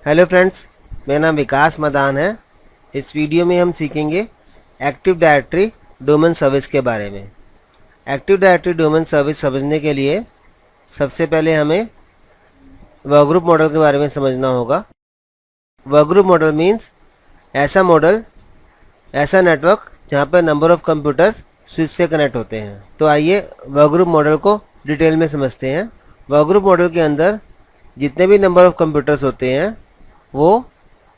Hello friends, मेरा नाम विकास मदान है। इस वीडियो में हम सीखेंगे एक्टिव डायरेक्टरी डोमेन सर्विस के बारे में। एक्टिव डायरेक्टरी डोमेन सर्विस समझने के लिए सबसे पहले हमें वर्कग्रुप मॉडल के बारे में समझना होगा। वर्कग्रुप मॉडल मीन्स ऐसा मॉडल, ऐसा नेटवर्क जहाँ पर नंबर ऑफ़ कंप्यूटर्स स्विच से कनेक्ट होते हैं। तो आइए वर्कग्रुप मॉडल को डिटेल में समझते हैं। वर्कग्रुप मॉडल के अंदर जितने भी नंबर ऑफ़ कंप्यूटर्स होते हैं वो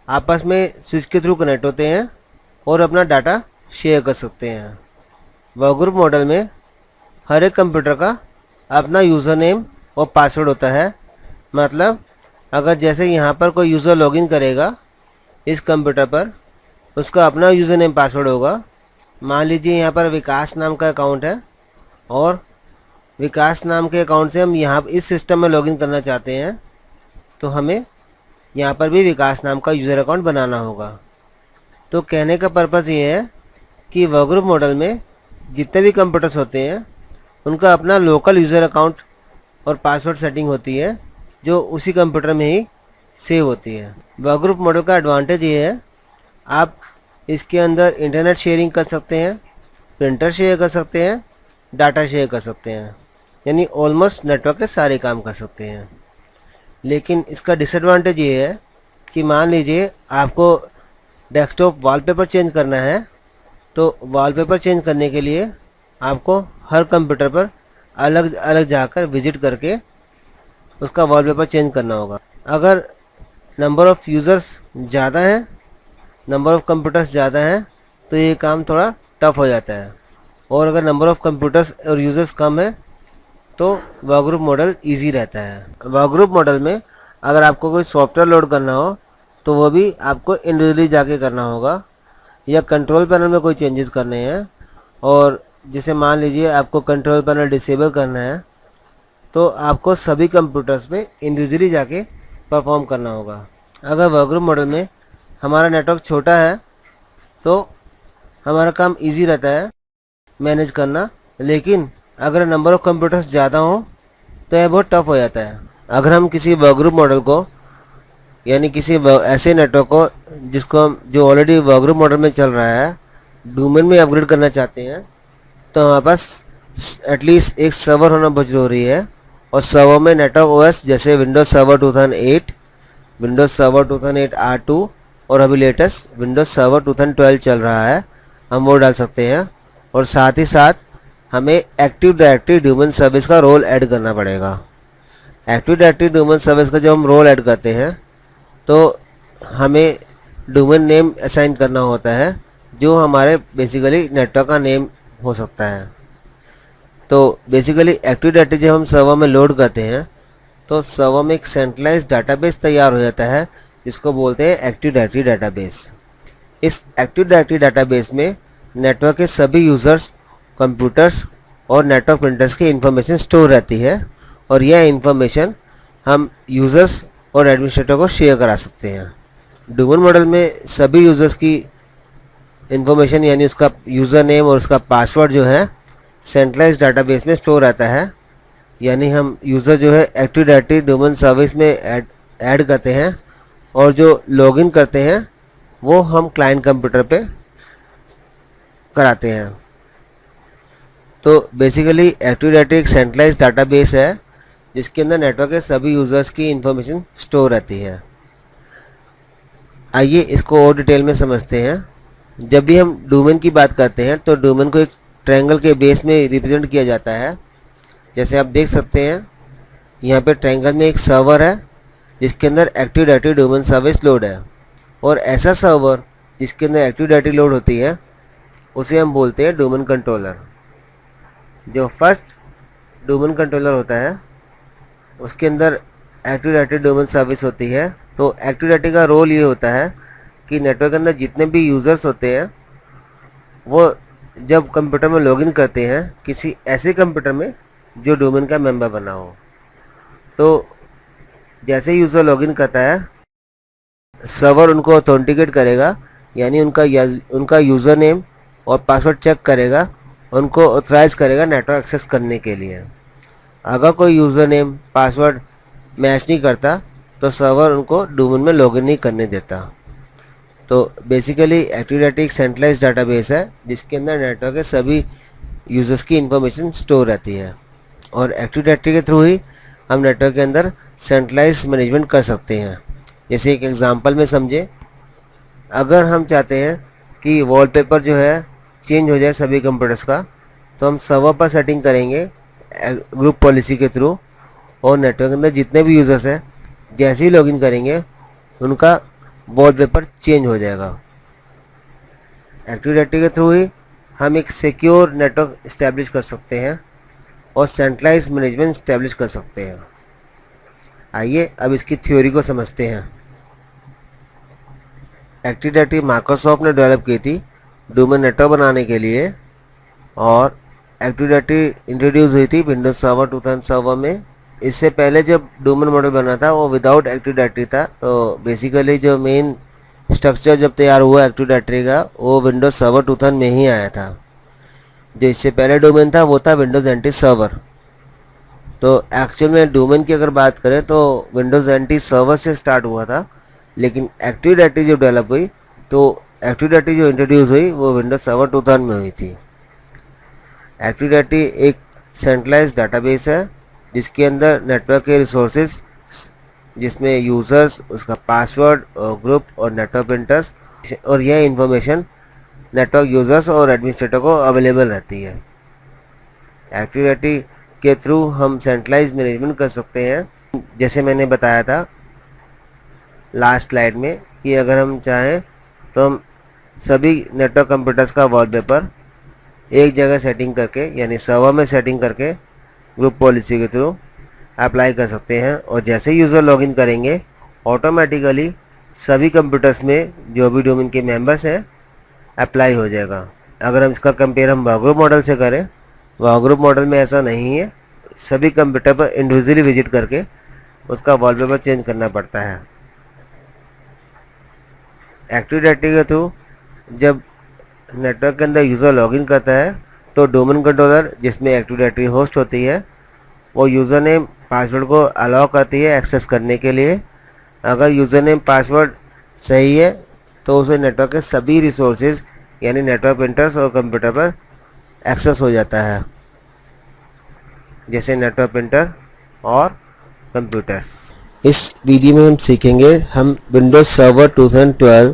आपस में स्विच के थ्रू कनेक्ट होते हैं और अपना डाटा शेयर कर सकते हैं। वर्कग्रुप मॉडल में हर एक कंप्यूटर का अपना यूज़र नेम और पासवर्ड होता है। मतलब अगर जैसे यहाँ पर कोई यूज़र लॉगिन करेगा इस कंप्यूटर पर, उसका अपना यूज़र नेम पासवर्ड होगा। मान लीजिए यहाँ पर विकास नाम का अकाउंट है और विकास नाम के अकाउंट से हम यहाँ इस सिस्टम में लॉगिन करना चाहते हैं, तो हमें यहाँ पर भी विकास नाम का यूज़र अकाउंट बनाना होगा। तो कहने का पर्पज़ ये है कि वर्कग्रुप मॉडल में जितने भी कंप्यूटर्स होते हैं उनका अपना लोकल यूज़र अकाउंट और पासवर्ड सेटिंग होती है जो उसी कंप्यूटर में ही सेव होती है। वर्कग्रुप मॉडल का एडवांटेज ये है, आप इसके अंदर इंटरनेट शेयरिंग कर सकते हैं, प्रिंटर शेयर कर सकते हैं, डाटा शेयर कर सकते हैं, यानी ऑलमोस्ट नेटवर्क के सारे काम कर सकते हैं। लेकिन इसका डिसएडवांटेज ये है कि मान लीजिए आपको डेस्कटॉप वॉलपेपर चेंज करना है, तो वॉलपेपर चेंज करने के लिए आपको हर कंप्यूटर पर अलग अलग जाकर विजिट करके उसका वॉलपेपर चेंज करना होगा। अगर नंबर ऑफ़ यूज़र्स ज़्यादा हैं, नंबर ऑफ़ कंप्यूटर्स ज़्यादा हैं, तो ये काम थोड़ा टफ हो जाता है। और अगर नंबर ऑफ़ कंप्यूटर्स और यूज़र्स कम है तो वर्कग्रुप मॉडल इजी रहता है। वर्कग्रुप मॉडल में अगर आपको कोई सॉफ्टवेयर लोड करना हो तो वो भी आपको इंडिविजुअली जाके करना होगा, या कंट्रोल पैनल में कोई चेंजेस करने हैं, और जैसे मान लीजिए आपको कंट्रोल पैनल डिसेबल करना है तो आपको सभी कंप्यूटर्स में इंडिविजुअली जाके परफॉर्म करना होगा। अगर वर्कग्रुप मॉडल में हमारा नेटवर्क छोटा है तो हमारा काम इजी रहता है मैनेज करना, लेकिन अगर नंबर ऑफ़ कंप्यूटर्स ज़्यादा हों तो यह बहुत टफ हो जाता है। अगर हम किसी वर्कग्रुप मॉडल को, यानी किसी ऐसे नेटवर्क को जिसको हम जो ऑलरेडी वर्कग्रुप मॉडल में चल रहा है डोमेन में अपग्रेड करना चाहते हैं, तो हमारे पास एटलीस्ट एक सर्वर होना बहुत ज़रूरी है। और सर्वर में नेटवर्क ओएस जैसे Windows server 2008, Windows server 2008 R2 और अभी लेटेस्ट विंडोज़ सर्वर 2012 चल रहा है, हम वो डाल सकते हैं। और साथ ही साथ हमें एक्टिव डायरेक्टरी डोमेन सर्विस का रोल ऐड करना पड़ेगा। एक्टिव डायरेक्टरी डोमेन सर्विस का जब हम रोल ऐड करते हैं तो हमें डोमेन नेम असाइन करना होता है जो हमारे बेसिकली नेटवर्क का नेम हो सकता है। तो बेसिकली एक्टिव डायरेक्टरी जब हम सर्वर में लोड करते हैं तो सर्वर में एक सेंट्रलाइज्ड डाटाबेस तैयार हो जाता है जिसको बोलते हैं एक्टिव डायरेक्टरी डाटाबेस। इस एक्टिव डायरेक्टरी डाटाबेस में नेटवर्क के सभी यूज़र्स, कंप्यूटर्स और नेटवर्क प्रिंटर्स की इन्फॉर्मेशन स्टोर रहती है, और यह इन्फॉर्मेशन हम यूज़र्स और एडमिनिस्ट्रेटर को शेयर करा सकते हैं। डोमेन मॉडल में सभी यूज़र्स की इन्फॉर्मेशन यानी उसका यूज़र नेम और उसका पासवर्ड जो है सेंट्रलाइज्ड डाटाबेस में स्टोर रहता है, यानी हम यूज़र जो है एक्टिव डायरेक्टरी डोमेन सर्विस में ऐड करते हैं और जो लॉगिन करते हैं वो हम क्लाइंट कंप्यूटर पे कराते हैं। तो बेसिकली एक्टिव डायरेक्टरी एक सेंट्रलाइज्ड डाटाबेस है जिसके अंदर नेटवर्क के सभी यूज़र्स की इन्फॉर्मेशन स्टोर रहती है। आइए इसको और डिटेल में समझते हैं। जब भी हम डोमेन की बात करते हैं तो डोमेन को एक ट्रायंगल के बेस में रिप्रेजेंट किया जाता है। जैसे आप देख सकते हैं यहाँ पे ट्रायंगल में एक सर्वर है जिसके अंदर active directory domain service load है, और ऐसा सर्वर जिसके अंदर एक्टिव डायरेक्टरी लोड होती है उसे हम बोलते हैं डोमेन कंट्रोलर। जो फर्स्ट डोमेन कंट्रोलर होता है उसके अंदर एक्टिव डायरेक्टरी डोमेन सर्विस होती है। तो एक्टिव डायरेक्टरी का रोल ये होता है कि नेटवर्क के अंदर जितने भी यूज़र्स होते हैं वो जब कंप्यूटर में लॉगिन करते हैं किसी ऐसे कंप्यूटर में जो डोमेन का मेंबर बना हो, तो जैसे यूज़र लॉगिन करता है सर्वर उनको ऑथेंटिकेट करेगा, यानी उनका यूज़र नेम और पासवर्ड चेक करेगा, उनको ऑथराइज़ करेगा नेटवर्क एक्सेस करने के लिए। अगर कोई यूज़र नेम पासवर्ड मैच नहीं करता तो सर्वर उनको डोमेन में लॉगिन नहीं करने देता। तो बेसिकली एक्टिव डायरेक्टरी एक सेंट्रलाइज्ड डाटाबेस है जिसके अंदर नेटवर्क के सभी यूज़र्स की इंफॉर्मेशन स्टोर रहती है, और एक्टिव डायरेक्टरी के थ्रू ही हम नेटवर्क के अंदर सेंट्रलाइज मैनेजमेंट कर सकते हैं। जैसे एक एग्जांपल में समझे, अगर हम चाहते हैं कि वॉलपेपर जो है चेंज हो जाए सभी कंप्यूटर्स का, तो हम सर्वर पर सेटिंग करेंगे ग्रुप पॉलिसी के थ्रू, और नेटवर्क के अंदर जितने भी यूज़र्स हैं जैसे ही लॉगिन करेंगे उनका वॉलपेपर चेंज हो जाएगा। एक्टिव डायरेक्टरी के थ्रू ही हम एक सिक्योर नेटवर्क इस्टेब्लिश कर सकते हैं और सेंट्रलाइज मैनेजमेंट इस्टेब्लिश कर सकते हैं। आइए अब इसकी थ्योरी को समझते हैं। एक्टिव डायरेक्टरी माइक्रोसॉफ्ट ने डेवलप की थी डोमेन नेटवर्क बनाने के लिए, और एक्टिव डायरेक्टरी इंट्रोड्यूस हुई थी विंडोज सर्वर 2000 सर्वर में। इससे पहले जब डोमेन मॉडल बना था वो विदाउट एक्टिव डायरेक्टरी था। तो बेसिकली जो मेन स्ट्रक्चर जब तैयार हुआ एक्टिव डायरेक्टरी का वो विंडोज सर्वर 2000 में ही आया था। जो इससे पहले डोमेन था वो था विंडोज एंटी सर्वर। तो एक्चुअल में डोमेन की अगर बात करें तो विंडोज एंटी सर्वर से स्टार्ट हुआ था, लेकिन एक्टिव डायरेक्टरी जब डेवलप हुई तो एक्टिव डायरेक्टरी जो इंट्रोड्यूस हुई वो विंडोज सर्वर 2000 में हुई थी। एक्टिव डायरेक्टरी एक सेंट्रलाइज्ड डाटाबेस है जिसके अंदर नेटवर्क के रिसोर्सेज, जिसमें यूज़र्स, उसका पासवर्ड और ग्रुप और नेटवर्क प्रिंटर्स, और यह इंफॉर्मेशन नेटवर्क यूज़र्स और एडमिनिस्ट्रेटर को अवेलेबल रहती है। एक्टिव डायरेक्टरी के थ्रू हम सेंट्रलाइज मैनेजमेंट कर सकते हैं। जैसे मैंने बताया था लास्ट स्लाइड में कि अगर हम चाहें तो हम सभी नेटवर्क कंप्यूटर्स का वॉलपेपर एक जगह सेटिंग करके, यानी सर्वर में सेटिंग करके ग्रुप पॉलिसी के थ्रू अप्लाई कर सकते हैं, और जैसे यूज़र लॉगिन करेंगे ऑटोमेटिकली सभी कंप्यूटर्स में जो भी डोमेन के मेंबर्स हैं अप्लाई हो जाएगा। अगर हम इसका कंपेयर हम वर्कग्रुप मॉडल से करें, वर्कग्रुप मॉडल में ऐसा नहीं है, सभी कंप्यूटर पर इंडिविजुअली विजिट करके उसका वॉलपेपर चेंज करना पड़ता है। एक्टिव डायरेक्टरी के थ्रू जब नेटवर्क के अंदर यूज़र लॉगिन करता है तो डोमेन कंट्रोलर, जिसमें एक्टिव डायरेक्टरी होस्ट होती है, वो यूज़र नेम पासवर्ड को अलाउ करती है एक्सेस करने के लिए। अगर यूज़र नेम पासवर्ड सही है तो उसे नेटवर्क के सभी रिसोर्सेज यानी नेटवर्क प्रिंटर्स और कंप्यूटर पर एक्सेस हो जाता है, जैसे नेटवर्क प्रिंटर और कंप्यूटर्स। इस वीडियो में हम सीखेंगे हम विंडोज सर्वर 2012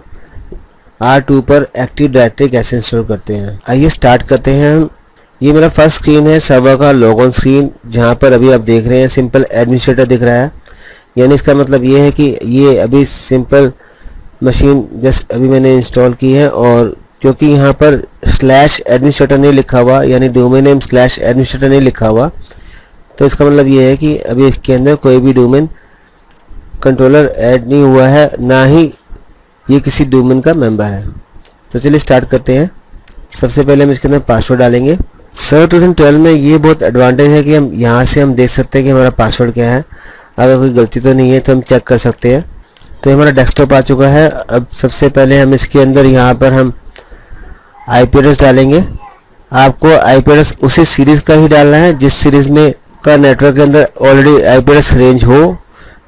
R2 पर एक्टिव डायरेक्टरी कैसे इंस्टॉल करते हैं। आइए स्टार्ट करते हैं हम। ये मेरा फर्स्ट स्क्रीन है सर्वर का लॉगऑन स्क्रीन, जहाँ पर अभी आप देख रहे हैं सिंपल एडमिनिस्ट्रेटर दिख रहा है। यानी इसका मतलब ये है कि ये अभी सिंपल मशीन जस्ट अभी मैंने इंस्टॉल की है, और क्योंकि यहाँ पर स्लैश एडमिनिस्ट्रेटर नहीं लिखा हुआ, यानी डोमेन नेम स्लैश एडमिनिस्ट्रेटर नहीं लिखा हुआ, तो इसका मतलब ये है कि अभी इसके अंदर कोई भी डोमेन कंट्रोलर ऐड नहीं हुआ है, ना ही ये किसी डोमेन का मेंबर है। तो चलिए स्टार्ट करते हैं। सबसे पहले हम इसके अंदर पासवर्ड डालेंगे। सर्वर 2012 में ये बहुत एडवांटेज है कि हम यहाँ से हम देख सकते हैं कि हमारा पासवर्ड क्या है। अगर कोई गलती तो नहीं है तो हम चेक कर सकते हैं। तो हमारा डेस्कटॉप आ चुका है। अब सबसे पहले हम इसके अंदर यहाँ पर हम IP एड्रेस डालेंगे। आपको IP एड्रेस उसी सीरीज़ का ही डालना है जिस सीरीज़ में का नेटवर्क के अंदर ऑलरेडी IP एड्रेस रेंज हो,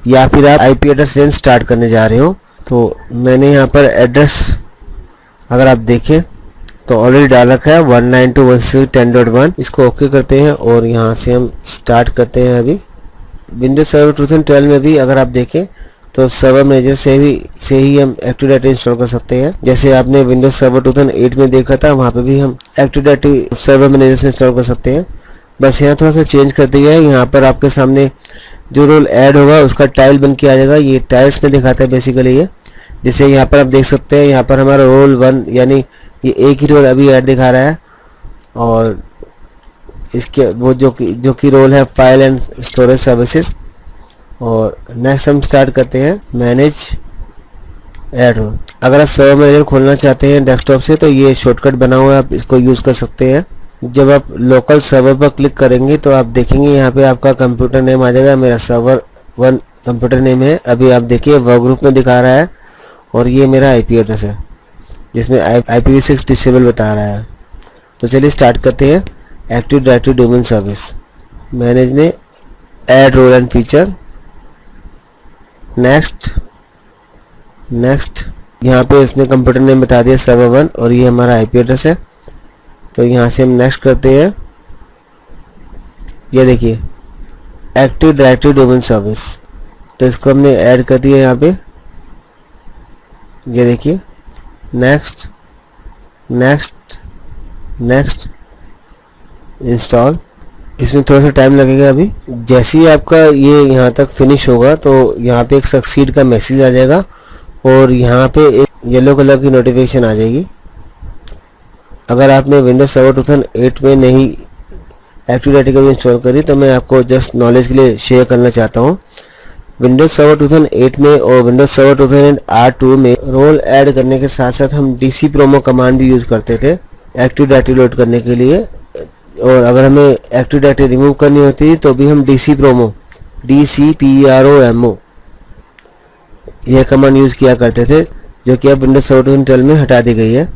या फिर आप IP एड्रेस रेंज स्टार्ट करने जा रहे हो। तो मैंने यहाँ पर एड्रेस अगर आप देखें तो ऑलरेडी डाल रखा है 192.168.10.1। इसको ओके करते हैं और यहाँ से हम स्टार्ट करते हैं। अभी विंडोज सर्वर 2012 में भी अगर आप देखें तो सर्वर मैनेजर से ही हम एक्टिव डायरेक्टरी इंस्टॉल कर सकते हैं। जैसे आपने विंडोज सर्वर 2008 में देखा था, वहाँ पे भी हम एक्टिव डायरेक्टरी सर्वर मैनेजर से इंस्टॉल कर सकते हैं। बस यहाँ थोड़ा सा चेंज कर दिया है। यहाँ पर आपके सामने जो रोल ऐड होगा उसका टाइल बन के आ जाएगा। ये टाइल्स में दिखाता है बेसिकली ये, जैसे यहाँ पर आप देख सकते हैं यहाँ पर हमारा रोल 1 यानी ये एक ही रोल अभी ऐड दिखा रहा है, और इसके वो जो कि रोल है फाइल एंड स्टोरेज सर्विसेज। और नेक्स्ट हम स्टार्ट करते हैं मैनेज ऐड रोल। अगर आप सर्वर मैनेजर खोलना चाहते हैं डेस्कटॉप से तो ये शॉर्टकट बना हुआ है, आप इसको यूज़ कर सकते हैं। जब आप लोकल सर्वर पर क्लिक करेंगे तो आप देखेंगे यहाँ पे आपका कंप्यूटर नेम आ जाएगा। मेरा सर्वर 1 कंप्यूटर नेम है। अभी आप देखिए वर्क ग्रुप में दिखा रहा है, और ये मेरा IP एड्रेस है जिसमें IPv6 डिसेबल बता रहा है। तो चलिए स्टार्ट करते हैं। Active directory domain service manage में add role and feature next next. यहाँ पे इसने कंप्यूटर नेम बता दिया सर्वर 1 और ये हमारा आईपी एड्रेस है। तो यहाँ से हम नेक्स्ट करते हैं। ये देखिए एक्टिव डायरेक्टरी डोमेन सर्विस, तो इसको हमने ऐड कर दिया यहाँ पे। ये देखिए नेक्स्ट नेक्स्ट नेक्स्ट इंस्टॉल। इसमें थोड़ा सा टाइम लगेगा अभी। जैसे ही आपका ये यहाँ तक फिनिश होगा तो यहाँ पे एक सक्सीड का मैसेज आ जाएगा और यहाँ पे एक येलो कलर की नोटिफिकेशन आ जाएगी। अगर आपने विंडोज सर्वर 2008 में नहीं एक्टिव डायरेक्टरी कभी इंस्टॉल करी तो मैं आपको जस्ट नॉलेज के लिए शेयर करना चाहता हूँ। विंडोज सर्वर 2008 में और विंडोज सर्वर 2008 में रोल ऐड करने के साथ साथ हम डीसी प्रोमो कमांड भी यूज़ करते थे एक्टिव डायरेक्टरी लोड करने के लिए। और अगर हमें एक्टिव डायरेक्टरी रिमूव करनी होती तो भी हम डीसी प्रोमो DCPROMO यह कमांड यूज़ किया करते थे, जो कि अब विंडोज सर्वर 2012 में हटा दी गई है।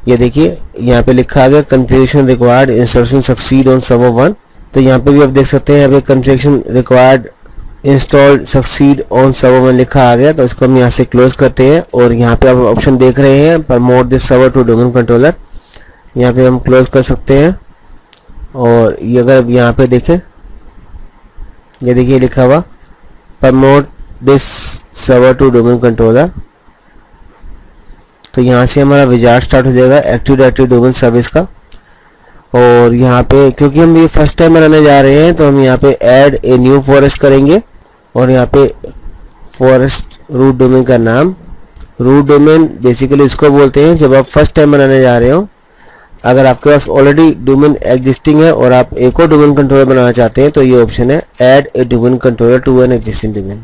ये देखिए यहाँ पे लिखा आ गया configuration required installation succeed on server 1। तो यहाँ पे भी आप देख सकते हैं यहाँ पे configuration required installed succeed on server 1 लिखा आ गया। तो इसको हम यहाँ से क्लोज करते हैं और यहाँ पे आप ऑप्शन देख रहे हैं promote this server to domain controller, यहाँ पे हम क्लोज कर सकते हैं। और ये अगर यहाँ पे देखें, ये देखिए लिखा हुआ promote this server to domain controller. तो यहाँ से हमारा विजार्ड स्टार्ट हो जाएगा एक्टिव डायरेक्टरी डोमेन सर्विस का। और यहाँ पे क्योंकि हम ये फर्स्ट टाइम बनाने जा रहे हैं तो हम यहाँ पे ऐड ए न्यू फॉरेस्ट करेंगे और यहाँ पे फॉरेस्ट रूट डोमेन का नाम, रूट डोमेन बेसिकली इसको बोलते हैं जब आप फर्स्ट टाइम बनाने जा रहे हो। अगर आपके पास ऑलरेडी डोमेन एग्जिस्टिंग है और आप एक और डोमेन कंट्रोलर बनाना चाहते हैं तो ये ऑप्शन है add a domain controller to an existing domain.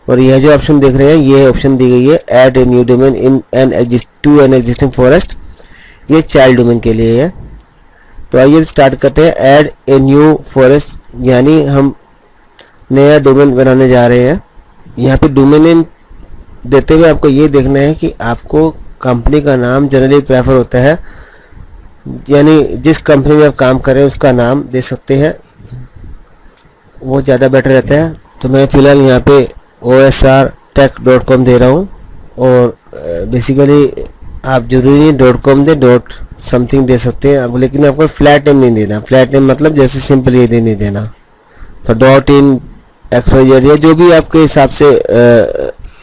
और यह जो ऑप्शन देख रहे हैं ये ऑप्शन दी गई है add a new domain in an existing forest, ये चाइल्ड डोमेन के लिए है। तो आइए स्टार्ट करते हैं ऐड ए न्यू फॉरेस्ट, यानी हम नया डोमेन बनाने जा रहे हैं। यहाँ पे डोमेन नेम देते हुए आपको ये देखना है कि आपको कंपनी का नाम जनरली प्रेफर होता है, यानी जिस कंपनी में आप काम कर रहे हैं उसका नाम दे सकते हैं, वो ज़्यादा बेटर रहता है। तो मैं फ़िलहाल यहाँ पे osrtech.com दे रहा हूँ और बेसिकली आप जरूरी नहीं .com दे .something दे सकते हैं आप, लेकिन आपको फ्लैट नेम नहीं देना। फ्लैट नेम मतलब जैसे सिंपल ये नहीं देना। तो .in XYZ या जो भी आपके हिसाब से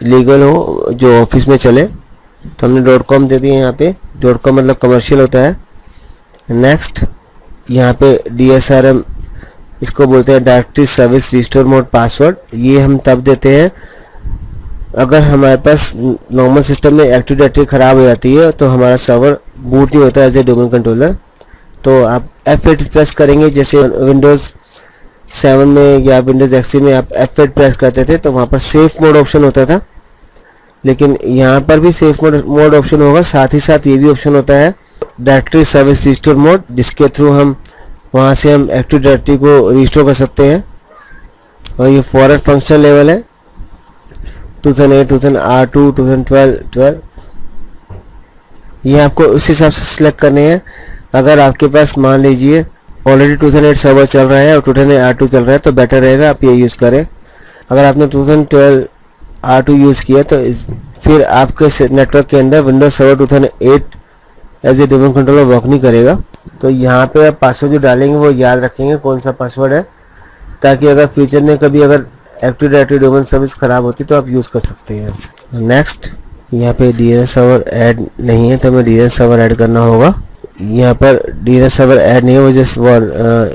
लीगल हो, जो ऑफिस में चले। तो हमने .com दे दिए यहाँ पे। .com मतलब कमर्शियल होता है। नेक्स्ट यहाँ पे DSRM इसको बोलते हैं directory service restore mode password. ये हम तब देते हैं अगर हमारे पास नॉर्मल सिस्टम में एक्टिव डायरेक्टरी ख़राब हो जाती है तो हमारा सर्वर बूट नहीं होता एज ए डोमेन कंट्रोलर। तो आप F8 प्रेस करेंगे, जैसे विंडोज़ 7 में या विंडोज़ XP में आप F8 प्रेस करते थे तो वहाँ पर सेफ मोड ऑप्शन होता था, लेकिन यहाँ पर भी सेफ मोड ऑप्शन होगा। साथ ही साथ ये भी ऑप्शन होता है डायरेक्टरी सर्विस रिस्टोर मोड, जिसके थ्रू हम वहाँ से हम एक्टिव डायरेक्टरी को रिस्टोर कर सकते हैं। और ये फॉरवर्ड फंक्शन लेवल है 2008, 2008, 2012। ये आपको उस हिसाब से सिलेक्ट करने हैं। अगर आपके पास मान लीजिए ऑलरेडी 2008 सर्वर चल रहा है और 2008 चल रहा है तो बेटर रहेगा आप ये यूज़ करें। अगर आपने 2012 R2 यूज़ किया तो फिर आपके नेटवर्क के अंदर Windows server 2008 as a domain controller work नहीं करेगा। तो यहाँ पे आप पासवर्ड जो डालेंगे वो याद रखेंगे कौन सा पासवर्ड है, ताकि अगर फ्यूचर में कभी अगर एक्टिव डायरेक्टरी डोमेन सर्विस ख़राब होती तो आप यूज़ कर सकते हैं। नेक्स्ट यहाँ पे DNS सर्वर ऐड नहीं है तो हमें DNS सर्वर ऐड करना होगा। यहाँ पर DNS सर्वर ऐड नहीं है, वो जस्ट वो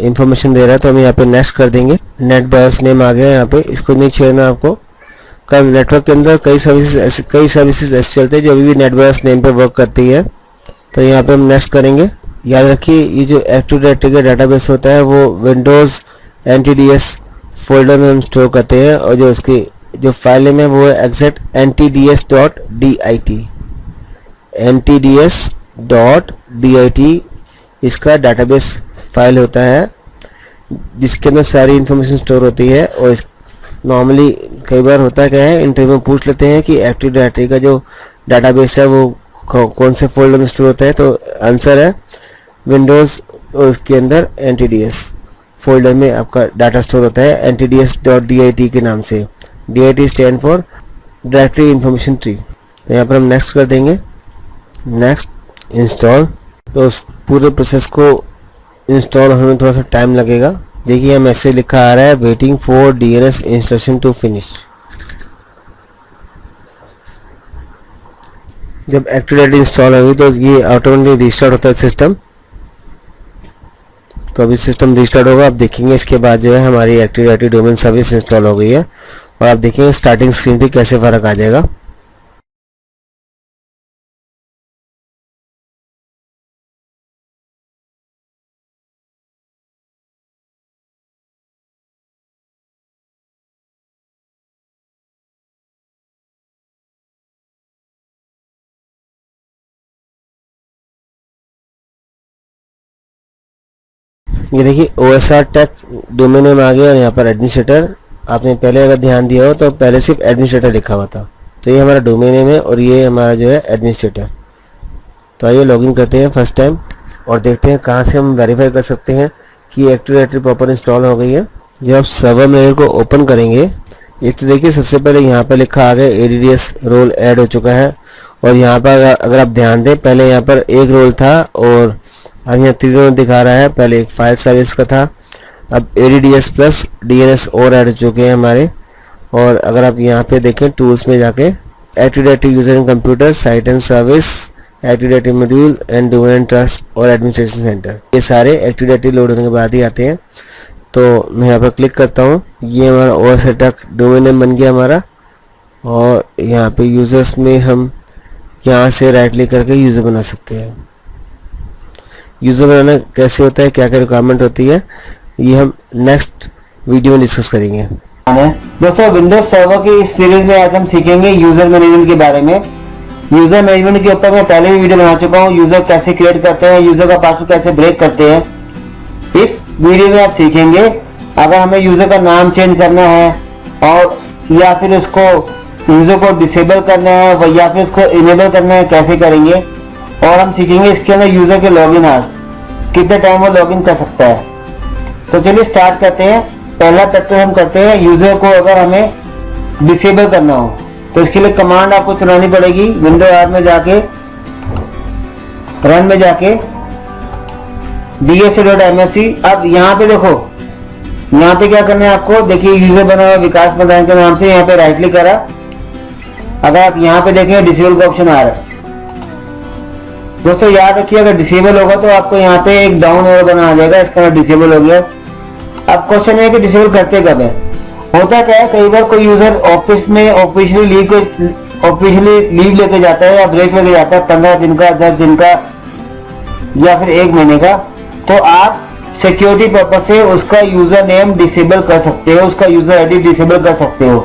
इन्फॉर्मेशन दे रहा है तो हम यहाँ पे नेक्स्ट कर देंगे। नेट बायोस नेम आ गया यहाँ पे, इसको नहीं छेड़ना आपको। कल नेटवर्क के अंदर कई सर्विसेज ऐसे चलते हैं जो अभी भी नेट बायोस नेम पे वर्क करती है। तो यहाँ पे हम नेक्स्ट करेंगे। याद रखिए ये जो एक्टिव डायरेक्टरी का डाटाबेस होता है वो विंडोज़ NTDS फोल्डर में हम स्टोर करते हैं और जो उसकी जो फाइल नेम है वो है एग्जैक्ट ntds.dit। ntds.dit इसका डाटाबेस फाइल होता है जिसके अंदर सारी इन्फॉर्मेशन स्टोर होती है। और नॉर्मली कई बार होता क्या है, इंटरव्यू में पूछ लेते हैं कि एक्टिव डायरेक्टरी का जो डाटाबेस है वो कौन से फोल्डर में स्टोर होता है, तो आंसर है विंडोज़ उसके अंदर NTDS फोल्डर में आपका डाटा स्टोर होता है ntds.dit के नाम से। DIT stand for directory information tree. तो यहाँ पर हम नेक्स्ट कर देंगे, नेक्स्ट इंस्टॉल। तो उस पूरे प्रोसेस को इंस्टॉल होने में थोड़ा सा टाइम लगेगा। देखिए यहाँ मैसेज लिखा आ रहा है waiting for DNS installation to finish. जब एक्टिव डायरेक्टरी इंस्टॉल होगी तो ये ऑटोमेटिकली रिस्टार्ट होता है सिस्टम। तो अभी सिस्टम रिस्टार्ट होगा, आप देखेंगे इसके बाद जो है हमारी active directory domain service install हो गई है। और आप देखेंगे स्टार्टिंग स्क्रीन पे कैसे फ़र्क आ जाएगा। ये देखिए OSR टेक डोमेन नेम आ गया और यहाँ पर एडमिनिस्ट्रेटर, आपने पहले अगर ध्यान दिया हो तो पहले सिर्फ एडमिनिस्ट्रेटर लिखा हुआ था। तो ये हमारा डोमेन नेम है और ये हमारा जो है एडमिनिस्ट्रेटर। तो आइए लॉगिन करते हैं फर्स्ट टाइम और देखते हैं कहाँ से हम वेरीफाई कर सकते हैं कि एक्टिव डायरेक्टरी प्रॉपर इंस्टॉल हो गई है। जब आप सर्वर मैनेजर को ओपन करेंगे, ये तो देखिए सबसे पहले यहाँ पर लिखा आ गया ADDS रोल ऐड हो चुका है। और यहाँ पर अगर आप ध्यान दें, पहले यहाँ पर एक रोल था और अब यहाँ 3 रोल दिखा रहा है। पहले एक फाइल सर्विस का था, अब ADDS प्लस DNS और ऐड हो चुके हैं हमारे। और अगर आप यहाँ पे देखें टूल्स में जाके active directory user and computer, site and service, active directory module and domain and trust और एडमिनिस्ट्रेशन सेंटर, ये सारे एक्टिव डायरेक्टरी लोड होने के बाद ही आते हैं। तो मैं यहाँ पर क्लिक करता हूँ, ये हमारा OSR टेक डोमेन नेम बन गया हमारा। और यहाँ पे यूज़र्स में हम यहाँ से राइट क्लिक करके यूज़र बना सकते हैं। यूज़र बनाना कैसे होता है, क्या क्या रिक्वायरमेंट होती है, ये हम नेक्स्ट वीडियो में डिस्कस करेंगे। दोस्तों विंडोज सर्वर की इस सीरीज में आज हम सीखेंगे यूजर मैनेजमेंट के बारे में। यूजर मैनेजमेंट के ऊपर मैं पहले भी वीडियो बना चुका हूँ। यूजर कैसे क्रिएट करते हैं, यूजर का पासवर्ड कैसे ब्रेक करते हैं, इस वीडियो में आप सीखेंगे। अगर हमें यूजर का नाम चेंज करना है और या फिर उसको यूजर को डिसेबल करना है या फिर उसको इनेबल करना है, कैसे करेंगे। और हम सीखेंगे इसके अंदर यूजर के लॉगिन आवर्स, कितने टाइम वो लॉगिन कर सकता है। तो चलिए स्टार्ट करते हैं। पहला तत्व हम करते हैं, यूजर को अगर हमें डिसेबल करना हो तो इसके लिए कमांड आपको चलानी पड़ेगी। विंडो R में जाके रन में जाके DSA.MSC। अब यहाँ पे देखो, यहाँ पे क्या करना है आपको, देखिए यूजर बना हुआ विकास मदान के नाम से, यहाँ पे राइट क्लिक करा। अगर आप यहाँ पे देखें डिसेबल का ऑप्शन आ रहा है। दोस्तों याद रखिए, अगर डिसेबल होगा तो आपको यहाँ पे एक डाउन एरो बना आ जाएगा, इसका डिसेबल हो गया। अब क्वेश्चन है कि डिसेबल करते कब है। होता क्या है, कई बार कोई यूजर ऑफिस में ऑफिशियली लीव लेके जाता है या ब्रेक लेके जाता है 15 दिन का, 10 दिन का या फिर 1 महीने का, तो आप सिक्योरिटी पर्पज से उसका यूजर नेम डिसेबल कर सकते हो, उसका यूजर आईडी डिसेबल कर सकते हो,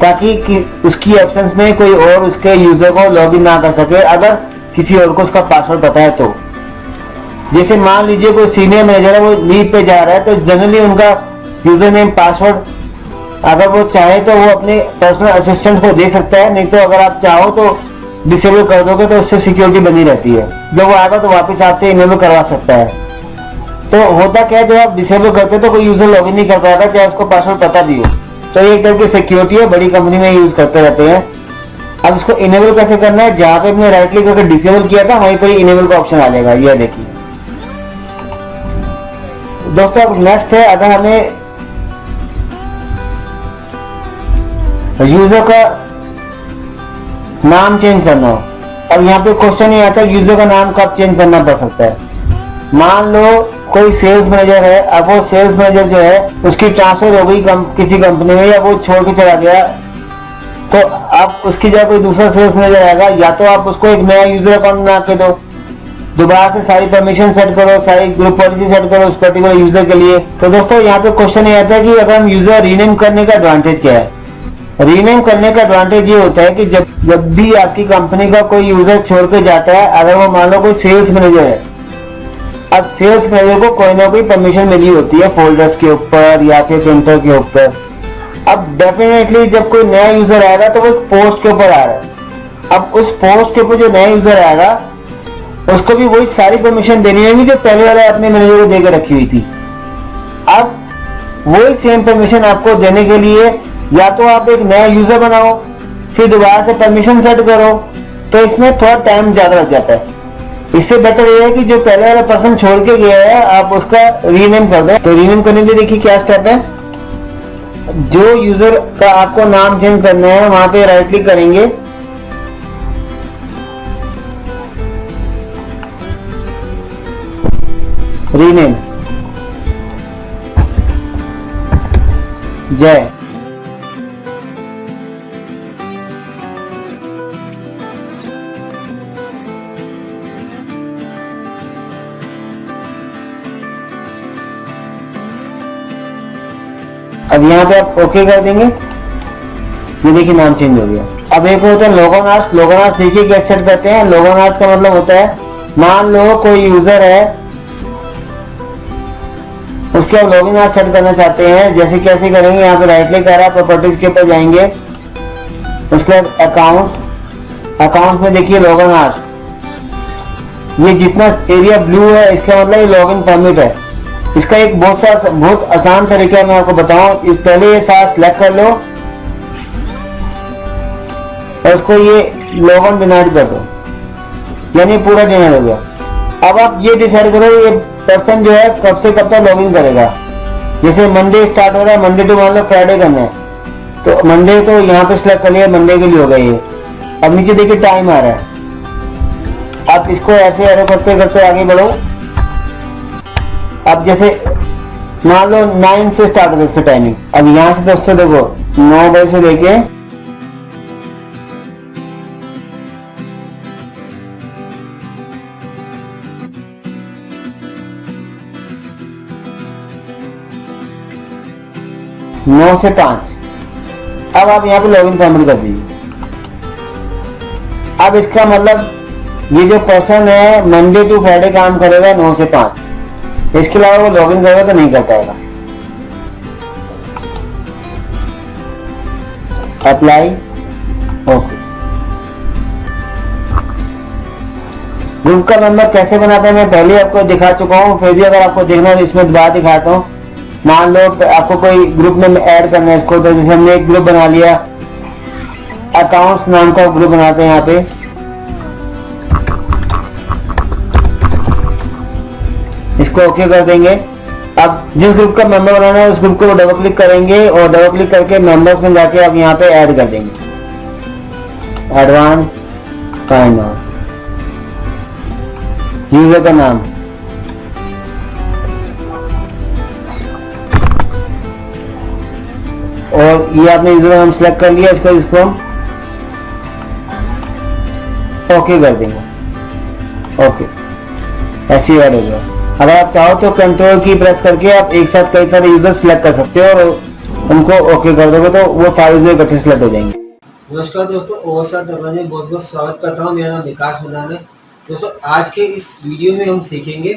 ताकि उसकी एब्सेंस में कोई और उसके यूजर को लॉगिन ना कर सके, अगर किसी और को उसका पासवर्ड पता है तो। जैसे मान लीजिए कोई सीनियर मैनेजर है, वो लीव पे जा रहा है, तो जनरली उनका यूजर नेम पासवर्ड अगर वो चाहे तो वो अपने पर्सनल असिस्टेंट को दे सकता है, नहीं तो अगर आप चाहो तो डिसेबल कर दोगे तो उससे सिक्योरिटी बनी रहती है। जब वो आएगा तो वापस आपसे इनेबल करवा सकता है। तो होता क्या है, जब आप डिसेबल करते हो तो कोई यूजर लॉगिन नहीं कर पाएगा, चाहे उसको पासवर्ड पता भी हो। तो ये एक तरह की सिक्योरिटी है, बड़ी कंपनी में यूज करते रहते हैं। अब इसको इनेबल कैसे करना है, जहां पे हमने राइट क्लिक करके डिसेबल किया था वहीं पर इनेबल का ऑप्शन आ जाएगा, ये देखिए दोस्तों। अब नेक्स्ट है, अगर हमें यूजर का नाम चेंज करना हो। अब यहाँ पे क्वेश्चन ये आता है यूजर का नाम कब चेंज करना पड़ सकता है। मान लो कोई सेल्स मैनेजर है, अब वो सेल्स मैनेजर जो है उसकी ट्रांसफर हो गई किसी कंपनी में, या वो छोड़ के चला गया, तो अब उसकी जगह कोई दूसरा सेल्स मैनेजर आएगा, या तो आप उसको एक नया यूजर अकाउंट बना के दो, दोबारा से सारी परमिशन सेट करो, सारी ग्रुप पॉलिसी सेट करो उस पर्टिकुलर यूजर के लिए। तो दोस्तों यहाँ पे क्वेश्चन ये आता है कि अगर हम यूजर रीनेम करने का एडवांटेज क्या है। रीनेम करने का एडवांटेज ये होता है कि जब भी आपकी कंपनी का कोई यूजर छोड़ के जाता है, अगर वो मान लो कोई सेल्स मैनेजर है, अब सेल्स मैनेजर को कोई ना कोई परमिशन मिली होती है फोल्डर्स के ऊपर या फिर प्रिंटर के ऊपर। अब डेफिनेटली जब कोई नया यूजर आएगा तो वो पोस्ट के ऊपर आ रहा है। अब उस पोस्ट के ऊपर जो नया यूजर आएगा उसको भी वही सारी परमिशन देनी होगी जो पहले वाले अपने मैनेजर को देकर रखी हुई थी। अब वही सेम परमिशन आपको देने के लिए या तो आप एक नया यूजर बनाओ, फिर दोबारा से परमिशन सेट करो, तो इसमें थोड़ा टाइम ज्यादा लग जाता है। इससे बेटर ये है कि जो पहले वाला पर्सन छोड़ के गया है आप उसका रीनेम कर दो। तो रीनेम करने के लिए देखिए क्या स्टेप है। जो यूजर का आपको नाम चेंज करना है वहां पे राइट क्लिक करेंगे, रीनेम जय। अब यहाँ पे आप ओके कर देंगे, ये देखिए नाम चेंज हो गया। अब एक होता है लोगन आवर्स। लोगन आवर्स देखिए कैसे सेट करते हैं। लोगन आवर्स का मतलब होता है, मान लो कोई यूजर है, उसके आप लॉगिन आवर्स सेट करना चाहते हैं। जैसे कैसे करेंगे, यहाँ पे राइट क्लिक करा, प्रॉपर्टीज के ऊपर जाएंगे, उसके बाद अकाउंट्स, अकाउंट्स में देखिए लॉगिन आवर्स, ये जितना एरिया ब्लू है इसका मतलब ये लॉगिन परमिट है। इसका एक बहुत आसान तरीका मैं आपको बताऊं। पहले ये सारा सिलेक्ट कर लो और उसको ये लॉगिन डिनाइड कर दो, यानी पूरा डिनाइड हो गया। अब आप ये डिसाइड करो ये पर्सन जो है कब से कब तक लॉगिन करेगा। जैसे मंडे स्टार्ट हो रहा है, मंडे टू मान लो फ्राइडे करना है, तो मंडे तो यहाँ पे सिलेक्ट कर लिया, मंडे के लिए हो गया ये। अब नीचे देखिए टाइम आ रहा है, आप इसको ऐसे एरो करते करते आगे बढ़ो। अब जैसे मान लो 9 से स्टार्ट होता है इसका टाइमिंग। अब यहाँ से दोस्तों देखो 9 बजे से लेके 9 से 5। अब आप यहाँ पे लॉगिन परमिट कर दीजिए। अब इसका मतलब ये जो पर्सन है मंडे टू फ्राइडे काम करेगा 9 से 5, इसके अलावा वो लॉगिन करेगा तो नहीं कर पाएगा। Apply, okay. ग्रुप का मेंबर कैसे बनाते हैं मैं पहले आपको दिखा चुका हूँ, फिर भी अगर आपको देखना है तो इसमें दोबारा दिखाता हूँ। मान लो आपको कोई ग्रुप में ऐड करना है इसको, तो जैसे हमने एक ग्रुप बना लिया, अकाउंट्स नाम का ग्रुप बनाते हैं यहाँ पे। इसको ओके कर देंगे। अब जिस ग्रुप का मेंबर बनाना है उस ग्रुप को डबल क्लिक करेंगे और डबल क्लिक करके मेंबर्स में जाके आप यहाँ पे ऐड कर देंगे। एडवांस फाइंड आउट, यूजर का नाम, और ये आपने यूजर का नाम सिलेक्ट कर लिया। इसको ओके कर देंगे। ओके, ऐसी ऐड हो गया। अगर आप चाहो तो कंट्रोल की प्रेस करके आप एक साथ कई सारे यूजर सिलेक्ट कर सकते हो और उनको ओके कर दोगे तो वो सारे यूजर इकट्ठे सिलेक्ट हो जाएंगे। नमस्कार दोस्तों, ओवरसाइट टेक्नोलॉजी में बहुत बहुत स्वागत करता हूं। मेरा नाम विकास मदान है। दोस्तों आज के इस वीडियो में हम सीखेंगे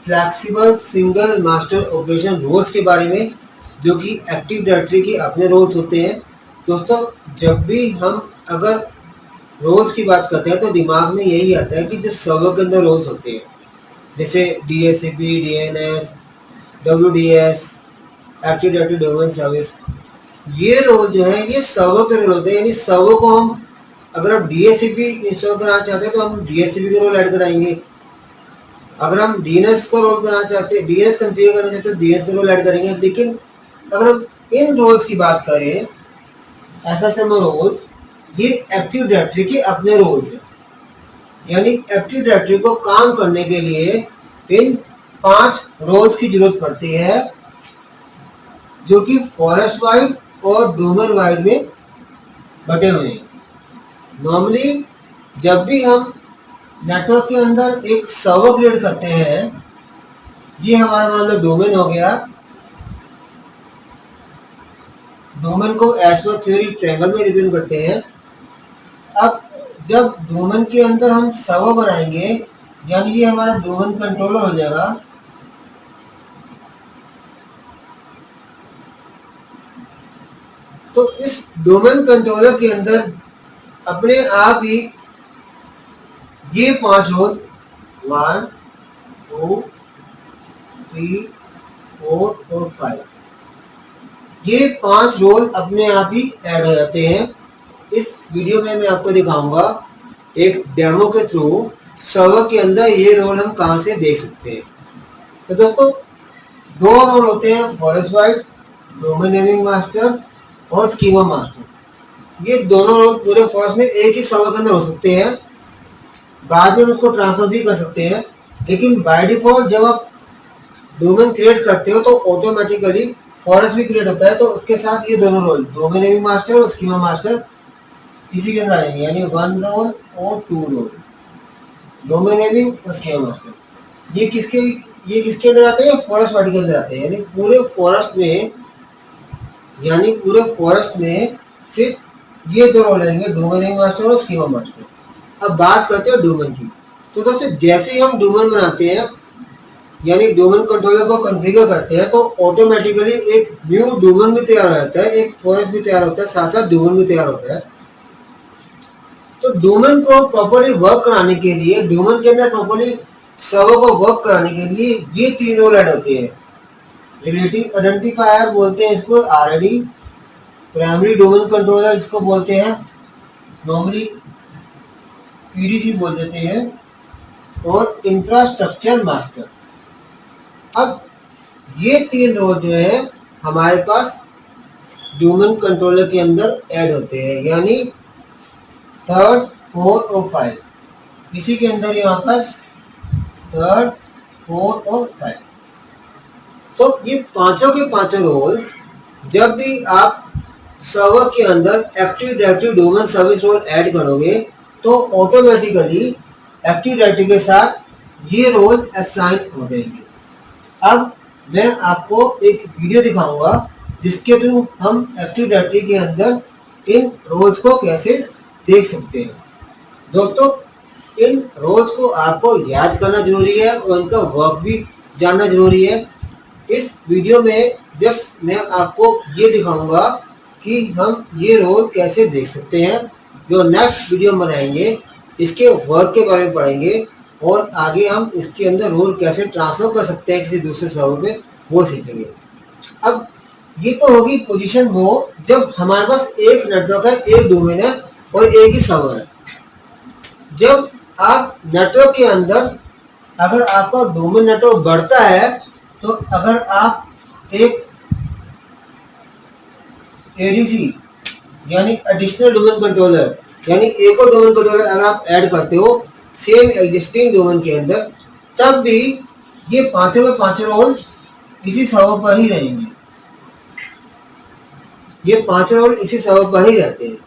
flexible single master operation roles के बारे में, जो कि एक्टिव डायरेक्टरी के अपने रोल्स होते हैं। दोस्तों जब भी हम अगर रोल्स की बात करते हैं तो दिमाग में यही आता है कि जो सर्वर के अंदर रोल्स होते हैं, जैसे DHCP, DNS, WDS, active directory domain service, ये रोल जो है ये सर्वर के रोल होते हैं। यानी सर्वर को हम अगर हम DHCP इंस्टॉल कराना चाहते हैं तो हम DHCP का रोल ऐड कराएंगे। अगर हम DNS का रोल कराना चाहते हैं, DNS कॉन्फ़िगर करना चाहते हैं, DNS का रोल ऐड करेंगे। लेकिन अगर हम इन रोल्स की बात करें, FSMO रोल्स, ये एक्टिव डायरेक्टरी के अपने रोल्स हैं। यानी एक्टिव डायरेक्टरी को काम करने के लिए इन 5 रोल्स की जरूरत पड़ती है, जो कि फॉरेस्ट वाइड और डोमेन वाइड में बटे हुए हैं। नॉर्मली जब भी हम नेटवर्क के अंदर एक सर्वर क्रिएट करते हैं, ये हमारा मान लो डोमेन हो गया। डोमेन को एज पर थ्योरी ट्रायंगल में रिप्रेजेंट करते हैं। अब जब डोमेन के अंदर हम सर्वर बनाएंगे, यानी ये हमारा डोमेन कंट्रोलर हो जाएगा। तो इस डोमेन कंट्रोलर के अंदर अपने आप ही ये 5 रोल 1, 2, 3, 4 और 5 ये 5 रोल अपने आप ही ऐड हो जाते हैं। इस वीडियो में मैं आपको दिखाऊंगा एक डेमो के थ्रू सर्वर के अंदर ये रोल हम कहाँ से देख सकते हैं। तो दोस्तों 2 रोल होते हैं, forest wide, domain naming master और स्कीमा मास्टर। ये दोनों रोल पूरे फॉरेस्ट में एक ही सर्वर के अंदर हो सकते हैं। बाद में उसको ट्रांसफर भी कर सकते हैं, लेकिन बाय डिफॉल्ट जब आप डोमेन क्रिएट करते हो तो ऑटोमेटिकली फॉरेस्ट भी क्रिएट होता है। तो उसके साथ ये दोनों रोल, डोमेन नेमिंग मास्टर और स्कीमा मास्टर, इसी के अंदर आएंगे, यानी 1 रोल और 2 रोल, डोमेन नेमिंग और स्कीमा मास्टर। ये किसके अंदर आते हैं? फॉरेस्ट वाइड के अंदर आते हैं। यानी पूरे फॉरेस्ट में सिर्फ ये 2 रोल रहेंगे, डोमेन नेमिंग मास्टर और स्कीमा मास्टर। अब बात करते हैं डोमेन की। तो दोस्तों जैसे ही हम डोमेन बनाते हैं, यानी डोमेन कंट्रोलर को कॉन्फ़िगर करते हैं, तो ऑटोमेटिकली एक न्यू डोमेन भी तैयार हो जाता है, एक फॉरेस्ट भी तैयार होता है, साथ साथ डोमेन भी तैयार होता है। तो डोमेन को प्रॉपर्ली वर्क कराने के लिए, डोमेन के अंदर प्रॉपर्ली सर्वर को वर्क कराने के लिए ये 3 रोल ऐड होते हैं। रिलेटिव आइडेंटिफायर बोलते हैं इसको, आरआईडी, प्राइमरी डोमेन कंट्रोलर इसको बोलते हैं, नॉर्मली पीडीसी बोल देते हैं, और इंफ्रास्ट्रक्चर मास्टर। अब ये 3 रोल जो है हमारे पास डोमेन कंट्रोलर के अंदर ऐड होते हैं, यानी 3rd, 4th और 5। इसी के अंदर यहाँ पास 3rd, 4th और 5। तो ये पांचों के पांचों रोल जब भी आप सर्वर के अंदर active directory domain service role add करोगे तो ऑटोमेटिकली एक्टिव डायरेक्टरी के साथ ये रोल असाइन हो जाएंगे। अब मैं आपको एक वीडियो दिखाऊंगा जिसके थ्रू हम एक्टिव डायरेक्टरी के अंदर इन रोल्स को कैसे देख सकते हैं। दोस्तों इन रोल्स को आपको याद करना जरूरी है और उनका वर्क भी जानना जरूरी है। इस वीडियो में जस्ट मैं आपको ये दिखाऊंगा कि हम ये रोल कैसे देख सकते हैं। जो नेक्स्ट वीडियो बनाएंगे इसके वर्क के बारे में पढ़ेंगे और आगे हम इसके अंदर रोल कैसे ट्रांसफर कर सकते हैं किसी दूसरे सर्वर में, वो सीखेंगे। अब ये तो होगी पोजीशन वो जब हमारे पास एक नेटवर्क है, एक डोमेन है और एक ही सर्वर है। जब आप नेटवर्क के अंदर अगर आपका डोमेन नेटवर्क बढ़ता है, तो अगर आप एक एडीसी यानी एडिशनल डोमेन कंट्रोलर, यानी एक और डोमेन कंट्रोलर अगर आप ऐड करते हो सेम एग्जिस्टिंग डोमेन के अंदर, तब भी ये पांचों के पांचों रोल इसी सर्वर पर ही रहेंगे। ये 5 रोल इसी सर्वर पर ही रहते हैं।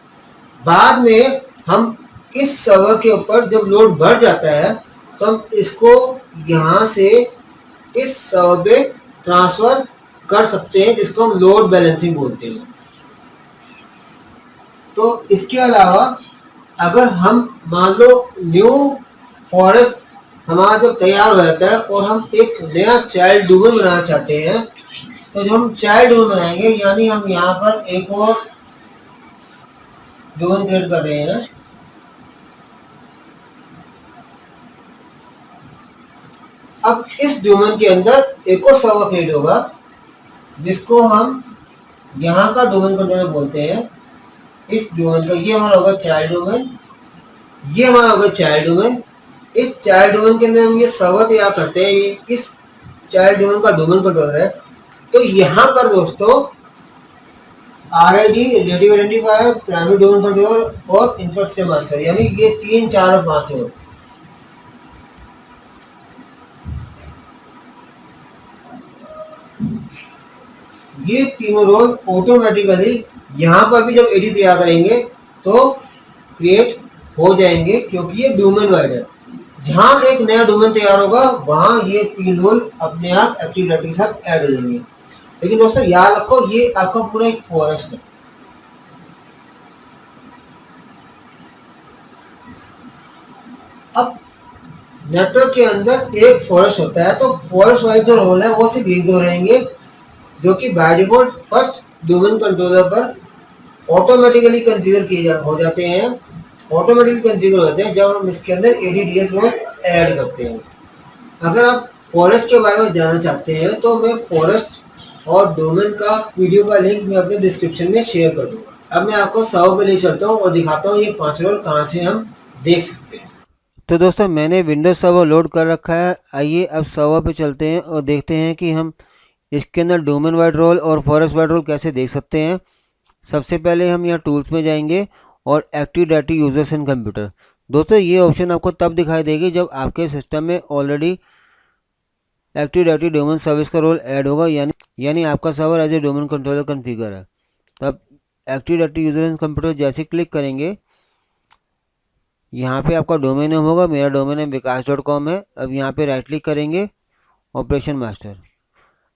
बाद में हम इस सर्वर के ऊपर जब लोड बढ़ जाता है तो हम इसको यहाँ से इस सर्वर पे ट्रांसफर कर सकते हैं, जिसको हम लोड बैलेंसिंग बोलते हैं। तो इसके अलावा अगर हम मान लो न्यू फॉरेस्ट हमारा जब तैयार हो जाता है और हम एक नया चाइल्ड डोमेन बनाना चाहते हैं, तो जब हम चाइल्ड डोमेन बनाएंगे, यानी हम यहाँ पर एक और डोमेन क्रिएट कर रहे हैं। अब इस डोमेन के अंदर एक और सर्वर क्रिएट होगा जिसको हम यहाँ का डोमेन कंट्रोलर बोलते हैं। इस डोमेन का ये हमारा होगा चाइल्ड डोमेन, ये हमारा होगा चाइल्ड डोमेन। इस चाइल्ड डोमेन के अंदर हम ये सर्वर तैयार करते हैं, ये इस चाइल्ड डोमेन का डोमेन कंट्रोलर है। तो यहाँ पर दोस्तों RID, relative identifier, primary domain controller और इंफ्रास्ट्रक्चर मास्टर, यानी ये 3, 4 और 5 है। ये तीनों रोल ऑटोमेटिकली यहाँ पर भी जब एडी तैयार करेंगे तो क्रिएट हो जाएंगे, क्योंकि ये डोमेन वाइड है। जहाँ एक नया डोमेन तैयार होगा वहाँ ये 3 रोल अपने आप एक्टिव डायरेक्टरी के साथ ऐड हो जाएंगे। लेकिन दोस्तों याद रखो ये आपका पूरा एक फॉरेस्ट है। अब नेटवर्क के अंदर एक फॉरेस्ट होता है, तो फॉरेस्ट वाइड जो रोल है वो सिर्फ ये 2 रहेंगे, जो कि by default first domain controller पर ऑटोमेटिकली कॉन्फ़िगर हो जाते हैं। ऑटोमेटिकली कॉन्फ़िगर हो जाते हैं जब हम इसके अंदर एडीडीएस रोल ऐड करते हैं। अगर आप फॉरेस्ट के बारे में जानना चाहते हैं तो मैं और डोमेन का वीडियो का लिंक मैं अपने डिस्क्रिप्शन में शेयर कर दूंगा। अब मैं आपको सर्वर पे ले चलता हूँ और दिखाता हूँ ये 5 रोल कहाँ से हम देख सकते हैं। तो दोस्तों मैंने विंडोज सर्वर लोड कर रखा है। आइए अब सर्वर पे चलते हैं और देखते हैं कि हम इसके अंदर डोमेन वाइड रोल और फॉरेस्ट वाइड रोल कैसे देख सकते हैं। सबसे पहले हम यहाँ टूल्स में जाएंगे और active directory users and computer. दोस्तों ये ऑप्शन आपको तब दिखाई देगी जब आपके सिस्टम में already active directory domain service का रोल ऐड होगा, यानी आपका server as a domain controller configure है। तब active directory user and computer जैसे क्लिक करेंगे, यहाँ पे आपका डोमेन नेम होगा। मेरा डोमेन नेम vikas.com है। अब यहाँ पे राइट क्लिक करेंगे, ऑपरेशन मास्टर।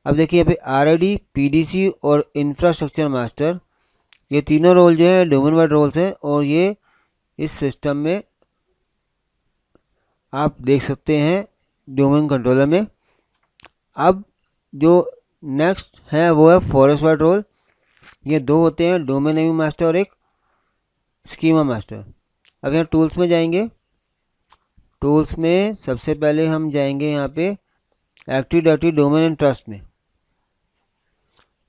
अब देखिए यहाँ पे RID, PDC और इंफ्रास्ट्रक्चर मास्टर, ये तीनों रोल जो है डोमेन वाइड रोल्स हैं और ये इस सिस्टम में आप देख सकते हैं डोमेन कंट्रोलर में। अब जो नेक्स्ट है वो है फॉरेस्ट वाइड रोल। ये दो होते हैं, डोमेन नेमिंग मास्टर और एक स्कीमा मास्टर। अब यहाँ टूल्स में जाएंगे। टूल्स में सबसे पहले हम जाएंगे यहाँ पे active directory domain and trust में।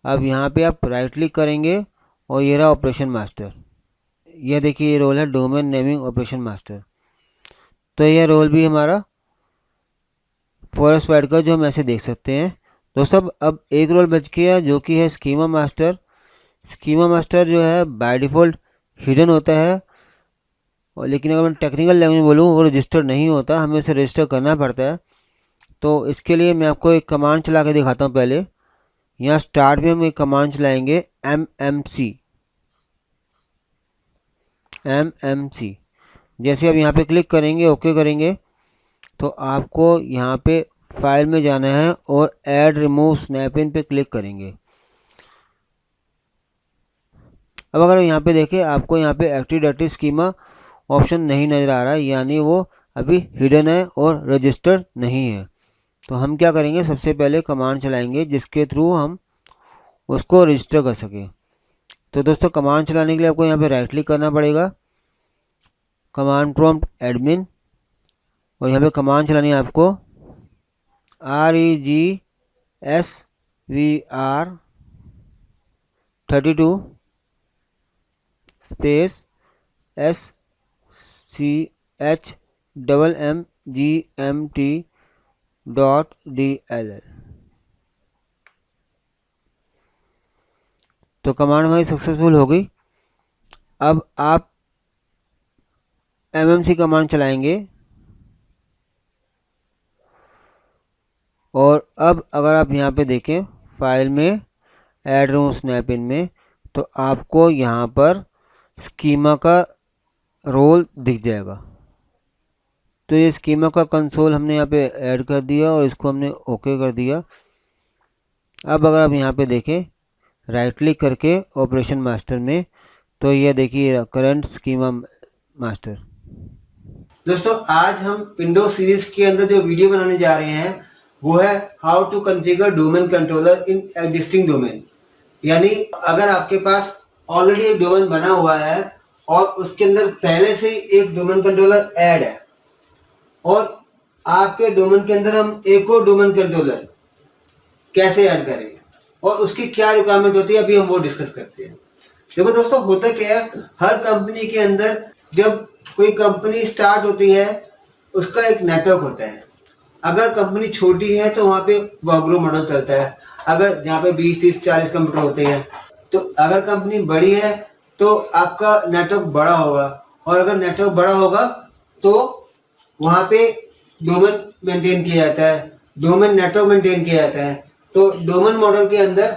अब यहाँ पे आप राइट क्लिक करेंगे और ये रहा ऑपरेशन मास्टर। यह देखिए ये रोल है डोमेन नेमिंग ऑपरेशन मास्टर। तो यह रोल भी हमारा फॉरेस्ट वाइड का जो हम ऐसे देख सकते हैं। दोस्तों अब एक रोल बच गया जो कि है स्कीमा मास्टर। स्कीमा मास्टर जो है बाय डिफ़ॉल्ट हिडन होता है, और लेकिन अगर मैं टेक्निकल लैंग्वेज बोलूँ वो रजिस्टर्ड नहीं होता, हमें उसे रजिस्टर करना पड़ता है। तो इसके लिए मैं आपको एक कमांड चला के दिखाता हूँ। पहले यहाँ स्टार्ट में हम एक कमांड चलाएंगे MMC। जैसे अब यहाँ पे क्लिक करेंगे, ओके करेंगे, तो आपको यहाँ पे फाइल में जाना है और ऐड रिमूव स्नैप-इन पे क्लिक करेंगे। अब अगर यहाँ पे देखें, आपको यहाँ पे एक्टिव डायरेक्टरी स्कीमा ऑप्शन नहीं नज़र आ रहा है, यानी वो अभी हिडन है और रजिस्टर्ड नहीं है। तो हम क्या करेंगे, सबसे पहले कमांड चलाएंगे जिसके थ्रू हम उसको रजिस्टर कर सकें। तो दोस्तों कमांड चलाने के लिए आपको यहाँ पे राइट क्लिक करना पड़ेगा, कमांड प्रॉम्प्ट एडमिन, और यहाँ पे कमांड चलानी है आपको regsvr32 स्पेस schmmgmt.dll। तो कमांड हमारी सक्सेसफुल हो गई। अब आप MMC कमांड चलाएंगे और अब अगर आप यहाँ पे देखें फाइल में ऐड रिमूव स्नैप-इन में, तो आपको यहाँ पर स्कीमा का रोल दिख जाएगा। तो ये स्कीमा का कंसोल हमने यहाँ पे ऐड कर दिया और इसको हमने ओके कर दिया। अब अगर आप यहाँ पे देखें राइट क्लिक करके ऑपरेशन मास्टर में, तो ये देखिए करंट स्कीमा मास्टर। दोस्तों आज हम विंडोज सीरीज के अंदर जो वीडियो बनाने जा रहे हैं वो है how to configure domain controller in existing domain. यानी अगर आपके पास ऑलरेडी एक डोमेन बना हुआ है और उसके अंदर पहले से ही एक डोमेन कंट्रोलर ऐड है और आपके डोमेन के अंदर हम एक और डोमेन कंट्रोलर कैसे ऐड करें और उसकी क्या रिक्वायरमेंट होती है, अभी हम वो डिस्कस करते हैं। देखो दोस्तों होता क्या है, हर कंपनी के अंदर जब कोई कंपनी स्टार्ट होती है उसका एक नेटवर्क होता है। अगर कंपनी छोटी है तो वहाँ पे वर्कग्रुप मॉडल चलता है, अगर जहाँ पे 20, 30, 40 कंप्यूटर होते हैं। तो अगर कंपनी बड़ी है तो आपका नेटवर्क बड़ा होगा, और अगर नेटवर्क बड़ा होगा तो वहाँ पे डोमेन मेंटेन किया जाता है, डोमेन नेटवर्क मेंटेन किया जाता है। तो डोमेन मॉडल के अंदर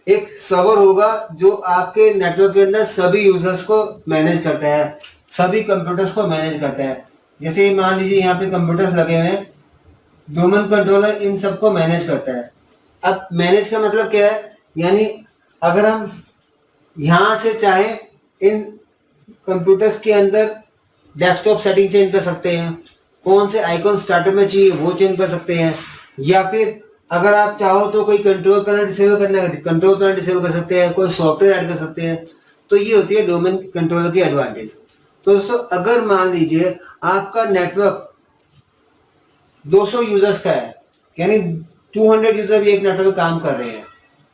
एक सर्वर होगा जो आपके नेटवर्क के अंदर सभी यूजर्स को मैनेज करता है, सभी कंप्यूटर्स को मैनेज करता है। जैसे मान लीजिए यहाँ पे कंप्यूटर्स लगे हुए हैं, डोमेन कंट्रोलर इन सबको मैनेज करता है। अब मैनेज का मतलब क्या है, यानी अगर हम यहाँ से चाहे इन कंप्यूटर्स के अंदर डेस्कटॉप सेटिंग चेंज कर सकते हैं, कौन से आइकॉन स्टार्टर में चाहिए वो चेंज कर सकते हैं, या फिर अगर आप चाहो तो कोई कंट्रोल करना डिसेबल करना है, कंट्रोल करना डिसेबल कर सकते हैं, कोई सॉफ्टवेयर ऐड कर सकते हैं। तो ये होती है डोमेन कंट्रोलर की एडवांटेज। तो दोस्तों अगर मान लीजिए आपका नेटवर्क 200 यूजर्स का है, यानी 200 यूजर भी एक नेटवर्क में काम कर रहे हैं,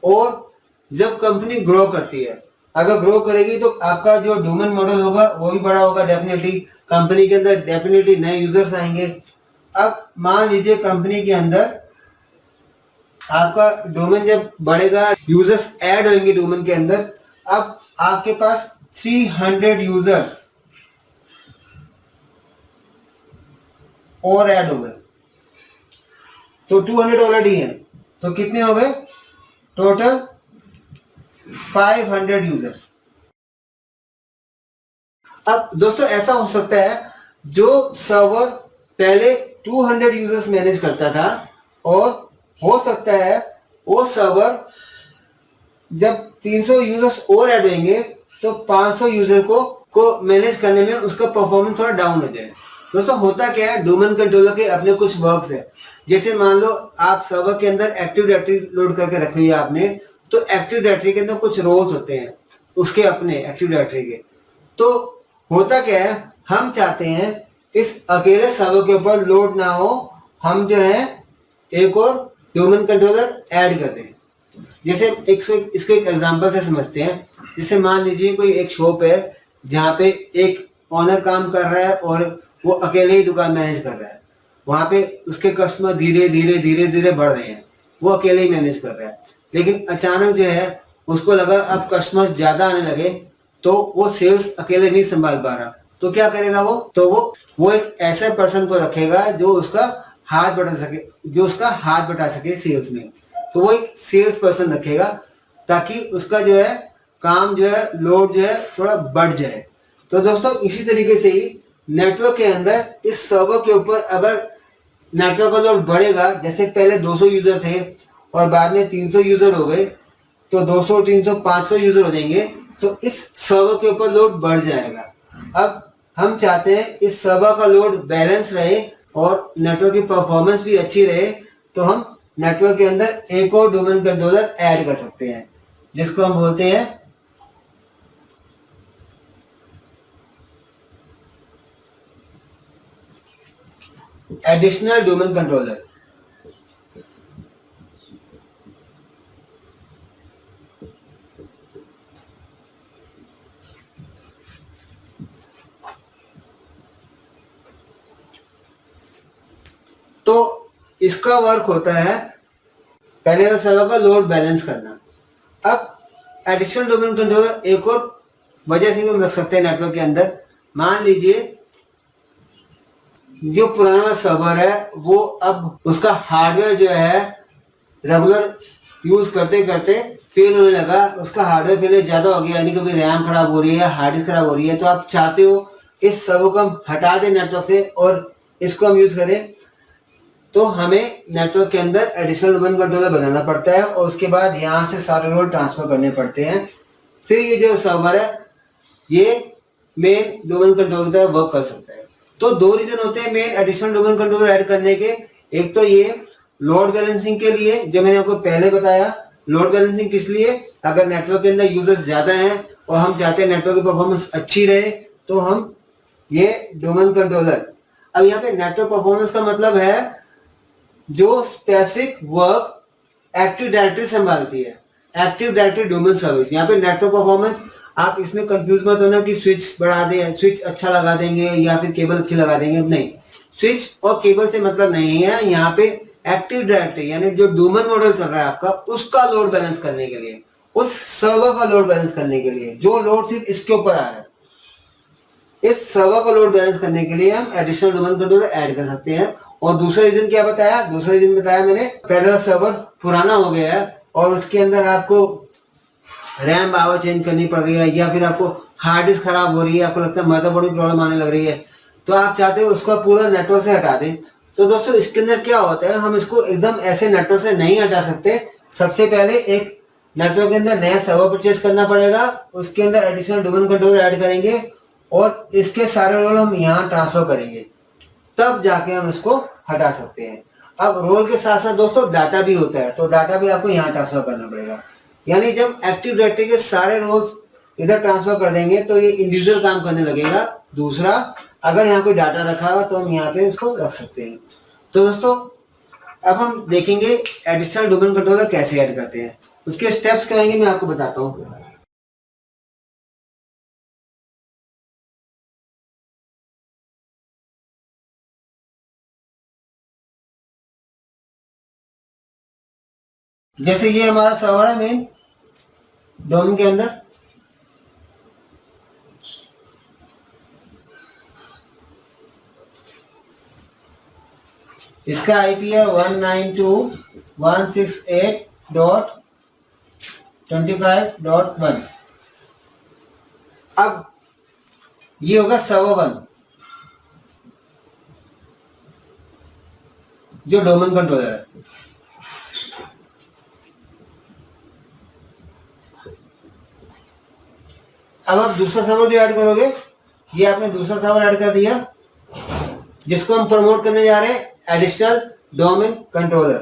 और जब कंपनी ग्रो करती है, अगर ग्रो करेगी तो आपका जो डोमेन मॉडल होगा वो भी बड़ा होगा, डेफिनेटली कंपनी के अंदर डेफिनेटली नए यूजर्स आएंगे। अब मान लीजिए कंपनी के अंदर आपका डोमेन जब बढ़ेगा, यूजर्स ऐड होंगे डोमेन के अंदर। अब आपके पास 300 यूजर्स और ऐड हो गए, तो 200 ऑलरेडी है, तो कितने हो गए टोटल 500 यूजर्स। अब दोस्तों ऐसा हो सकता है जो सर्वर पहले 200 यूजर्स मैनेज करता था, और हो सकता है वो सर्वर जब 300 यूजर्स और ऐड होंगे तो 500 यूजर को मैनेज करने में उसका परफॉर्मेंस थोड़ा डाउन हो जाए। दोस्तों होता क्या है, डोमेन कंट्रोलर के अपने कुछ वर्क्स है। जैसे मान लो आप सर्वर के अंदर एक्टिव डायरेक्टरी लोड करके रखी है आपने, तो एक्टिव डायरेक्टरी के अंदर कुछ रोल्स होते हैं उसके अपने एक्टिव डायरेक्टरी के। तो होता क्या है, हम चाहते हैं इस अकेले सर्वर के ऊपर लोड ना हो, हम जो है एक और डोमेन कंट्रोलर ऐड कर दें। जैसे इसको एक एग्जांपल से समझते हैं। जैसे मान लीजिए कोई एक शॉप है जहाँ पे एक ऑनर काम कर रहा है और वो अकेले ही दुकान मैनेज कर रहा है। वहाँ पे उसके कस्टमर धीरे धीरे बढ़ रहे हैं, वो अकेले ही मैनेज कर रहा है। लेकिन अचानक जो है उसको लगा अब कस्टमर्स ज्यादा आने लगे, तो वो सेल्स अकेले नहीं संभाल पा रहा, तो क्या करेगा वो, तो वो एक ऐसे पर्सन को रखेगा जो उसका हाथ बटा सके सेल्स में। तो वो एक सेल्स पर्सन रखेगा ताकि उसका जो है काम जो है लोड जो है थोड़ा बढ़ जाए। तो दोस्तों इसी तरीके से ही नेटवर्क के अंदर इस सर्वर के ऊपर अगर नेटवर्क का लोड बढ़ेगा, जैसे पहले 200 यूजर थे और बाद में 300 यूजर हो गए, तो 200 300 500 यूजर हो जाएंगे, तो इस सर्वर के ऊपर लोड बढ़ जाएगा। अब हम चाहते हैं इस सर्वर का लोड बैलेंस रहे और नेटवर्क की परफॉर्मेंस भी अच्छी रहे, तो हम नेटवर्क के अंदर एक और डोमेन कंट्रोलर ऐड कर सकते हैं, जिसको हम बोलते हैं एडिशनल डोमेन कंट्रोलर। तो इसका वर्क होता है पहले तो सर्वर का लोड बैलेंस करना। अब एडिशनल डोमेन कंट्रोलर एक और वजह से भी हम रख सकते हैं नेटवर्क के अंदर। मान लीजिए जो पुराना सर्वर है वो अब उसका हार्डवेयर जो है रेगुलर यूज करते करते फेल होने लगा, उसका हार्डवेयर फेलियर ज्यादा हो गया, यानी कभी रैम खराब हो रही है, हार्ड डिस्क खराब हो रही है। तो आप चाहते हो इस सर्वर को हम हटा दें नेटवर्क से और इसको हम यूज करें, तो हमें नेटवर्क के अंदर एडिशनल डोमेन कंट्रोलर बनाना पड़ता है और उसके बाद यहाँ से सारे रोल ट्रांसफर करने पड़ते हैं। फिर ये जो सर्वर है ये मेन डोमेन कंट्रोलर का वर्क कर सकता है। तो दो रीजन होते हैं main additional domain controller add करने के। एक तो ये लोड बैलेंसिंग के लिए, जो मैंने आपको पहले बताया। लोड बैलेंसिंग किस लिए, अगर नेटवर्क के अंदर यूजर्स ज्यादा हैं और हम चाहते हैं नेटवर्क की परफॉर्मेंस अच्छी रहे, तो हम ये डोमेन कंट्रोलर। अब यहाँ पे नेटवर्क परफॉर्मेंस का मतलब है जो स्पेसिफिक वर्क एक्टिव डायरेक्टरी संभालती है, एक्टिव डायरेक्टरी डोमेन सर्विस। यहाँ पे नेटवर्क परफॉर्मेंस आप इसमें कंफ्यूज मत होना कि स्विच बढ़ा दें, स्विच अच्छा लगा देंगे या फिर केबल अच्छी लगा देंगे, नहीं। स्विच और केबल से मतलब नहीं है, यहाँ पे एक्टिव डायरेक्टरी यानी जो डोमेन मॉडल चल रहा है आपका, उसका लोड बैलेंस करने के लिए, उस सर्वर का लोड बैलेंस करने के लिए, जो लोड सिर्फ इसके ऊपर आ रहा है, इस सर्वर का लोड बैलेंस करने के लिए हम एडिशनल डोमेन कंट्रोलर ऐड कर सकते हैं। और दूसरा रीजन क्या बताया, दूसरा रीजन बताया मैंने, पहला सर्वर पुराना हो गया है और उसके अंदर आपको रैम पावर चेंज करनी पड़ रही है, या फिर आपको हार्ड डिस्क खराब हो रही है, आपको लगता है मदरबोर्ड में प्रॉब्लम आने लग रही है, तो आप चाहते हो उसका पूरा नेटवर्क से हटा दें। तो दोस्तों इसके अंदर क्या होता है, हम इसको एकदम ऐसे नेटवर्क से नहीं हटा सकते। सबसे पहले एक नेटवर्क के अंदर नया सर्वर परचेज करना पड़ेगा, उसके अंदर एडिशनल डोमेन कंट्रोलर ऐड करेंगे और इसके सारे रोल हम यहाँ ट्रांसफर करेंगे, तब जाके हम इसको हटा सकते हैं। अब रोल के साथ साथ दोस्तों डाटा भी होता है, तो डाटा भी आपको यहाँ ट्रांसफर करना पड़ेगा। यानी जब एक्टिव डायरेक्टरी के सारे रोल्स इधर ट्रांसफर कर देंगे तो ये इंडिविजुअल काम करने लगेगा। दूसरा, अगर यहाँ कोई डाटा रखा हुआ तो हम यहाँ पे इसको रख सकते हैं। तो दोस्तों अब हम देखेंगे एडिशनल डोमेन कंट्रोलर कैसे ऐड करते हैं। उसके स्टेप्स क्या होंगे मैं आपको बताता हूँ। जैसे ये हमारा सर्वर है मेन डोमेन के अंदर, इसका आईपी है 192.168.25.1। अब ये होगा सर्वर 1 जो डोमेन कंट्रोलर है। अब आप दूसरा सर्वर जो ऐड करोगे, ये आपने दूसरा सर्वर ऐड कर दिया जिसको हम प्रमोट करने जा रहे हैं एडिशनल डोमेन कंट्रोलर।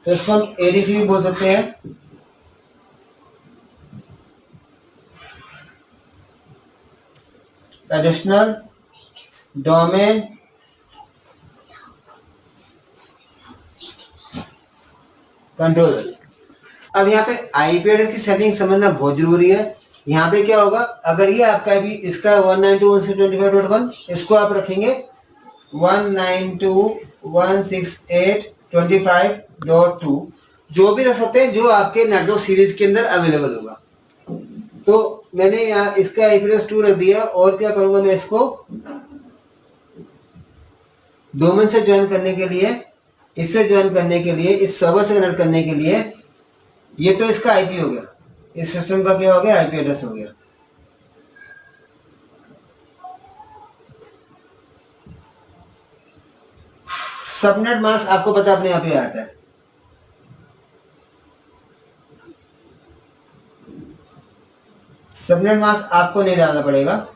तो इसको हम एडीसी भी बोल सकते हैं। Additional domain controller. अब यहाँ पे आईपी एड्रेस की सेटिंग समझना बहुत जरूरी है। यहाँ पे क्या होगा, अगर ये आपका आईपी इसका 192.168.25.1, इसको आप रखेंगे 192.168.25.2, जो भी रख सकते हैं जो आपके नेटवर्क सीरीज के अंदर अवेलेबल होगा। तो मैंने यहाँ इसका आईपी एड्रेस 2 रख दिया, और क्या करूंगा मैं इसको डोमेन से ज्वाइन करने के लिए, इससे ज्वाइन करने के लिए, इस सर्वर से कनेक्ट करने के लिए, ये तो इसका आईपी हो गया, इस सिस्टम का क्या हो गया, आईपी एड्रेस हो गया। सबनेट मास्क आपको पता अपने आप ही आता है। सबनेट मास्क आपको नहीं डालना पड़ेगा।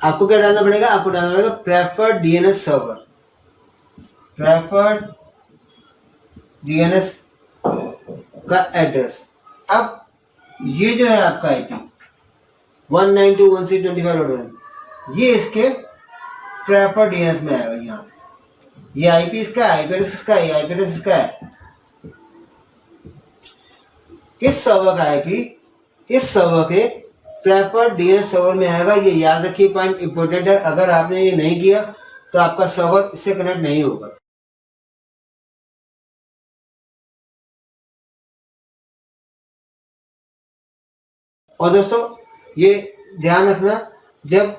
आपको क्या डालना पड़ेगा, आपको डालना पड़ेगा preferred DNS server, preferred DNS का एड्रेस। अब ये जो है आपका आईपी 192.168.25.1, ये इसके प्रेफर्ड डीएनएस में आएगा। यहाँ ये आईपी इसका है, आईपी एड्रेस इसका है, आईपी एड्रेस इसका है। इस सर्वर का आईपी इस सर्वर के प्रेफर्ड डीएनएस सर्वर में आएगा। ये याद रखिए, पॉइंट इंपॉर्टेंट है। अगर आपने ये नहीं किया तो आपका सर्वर इससे कनेक्ट नहीं होगा। और दोस्तों ये ध्यान रखना, जब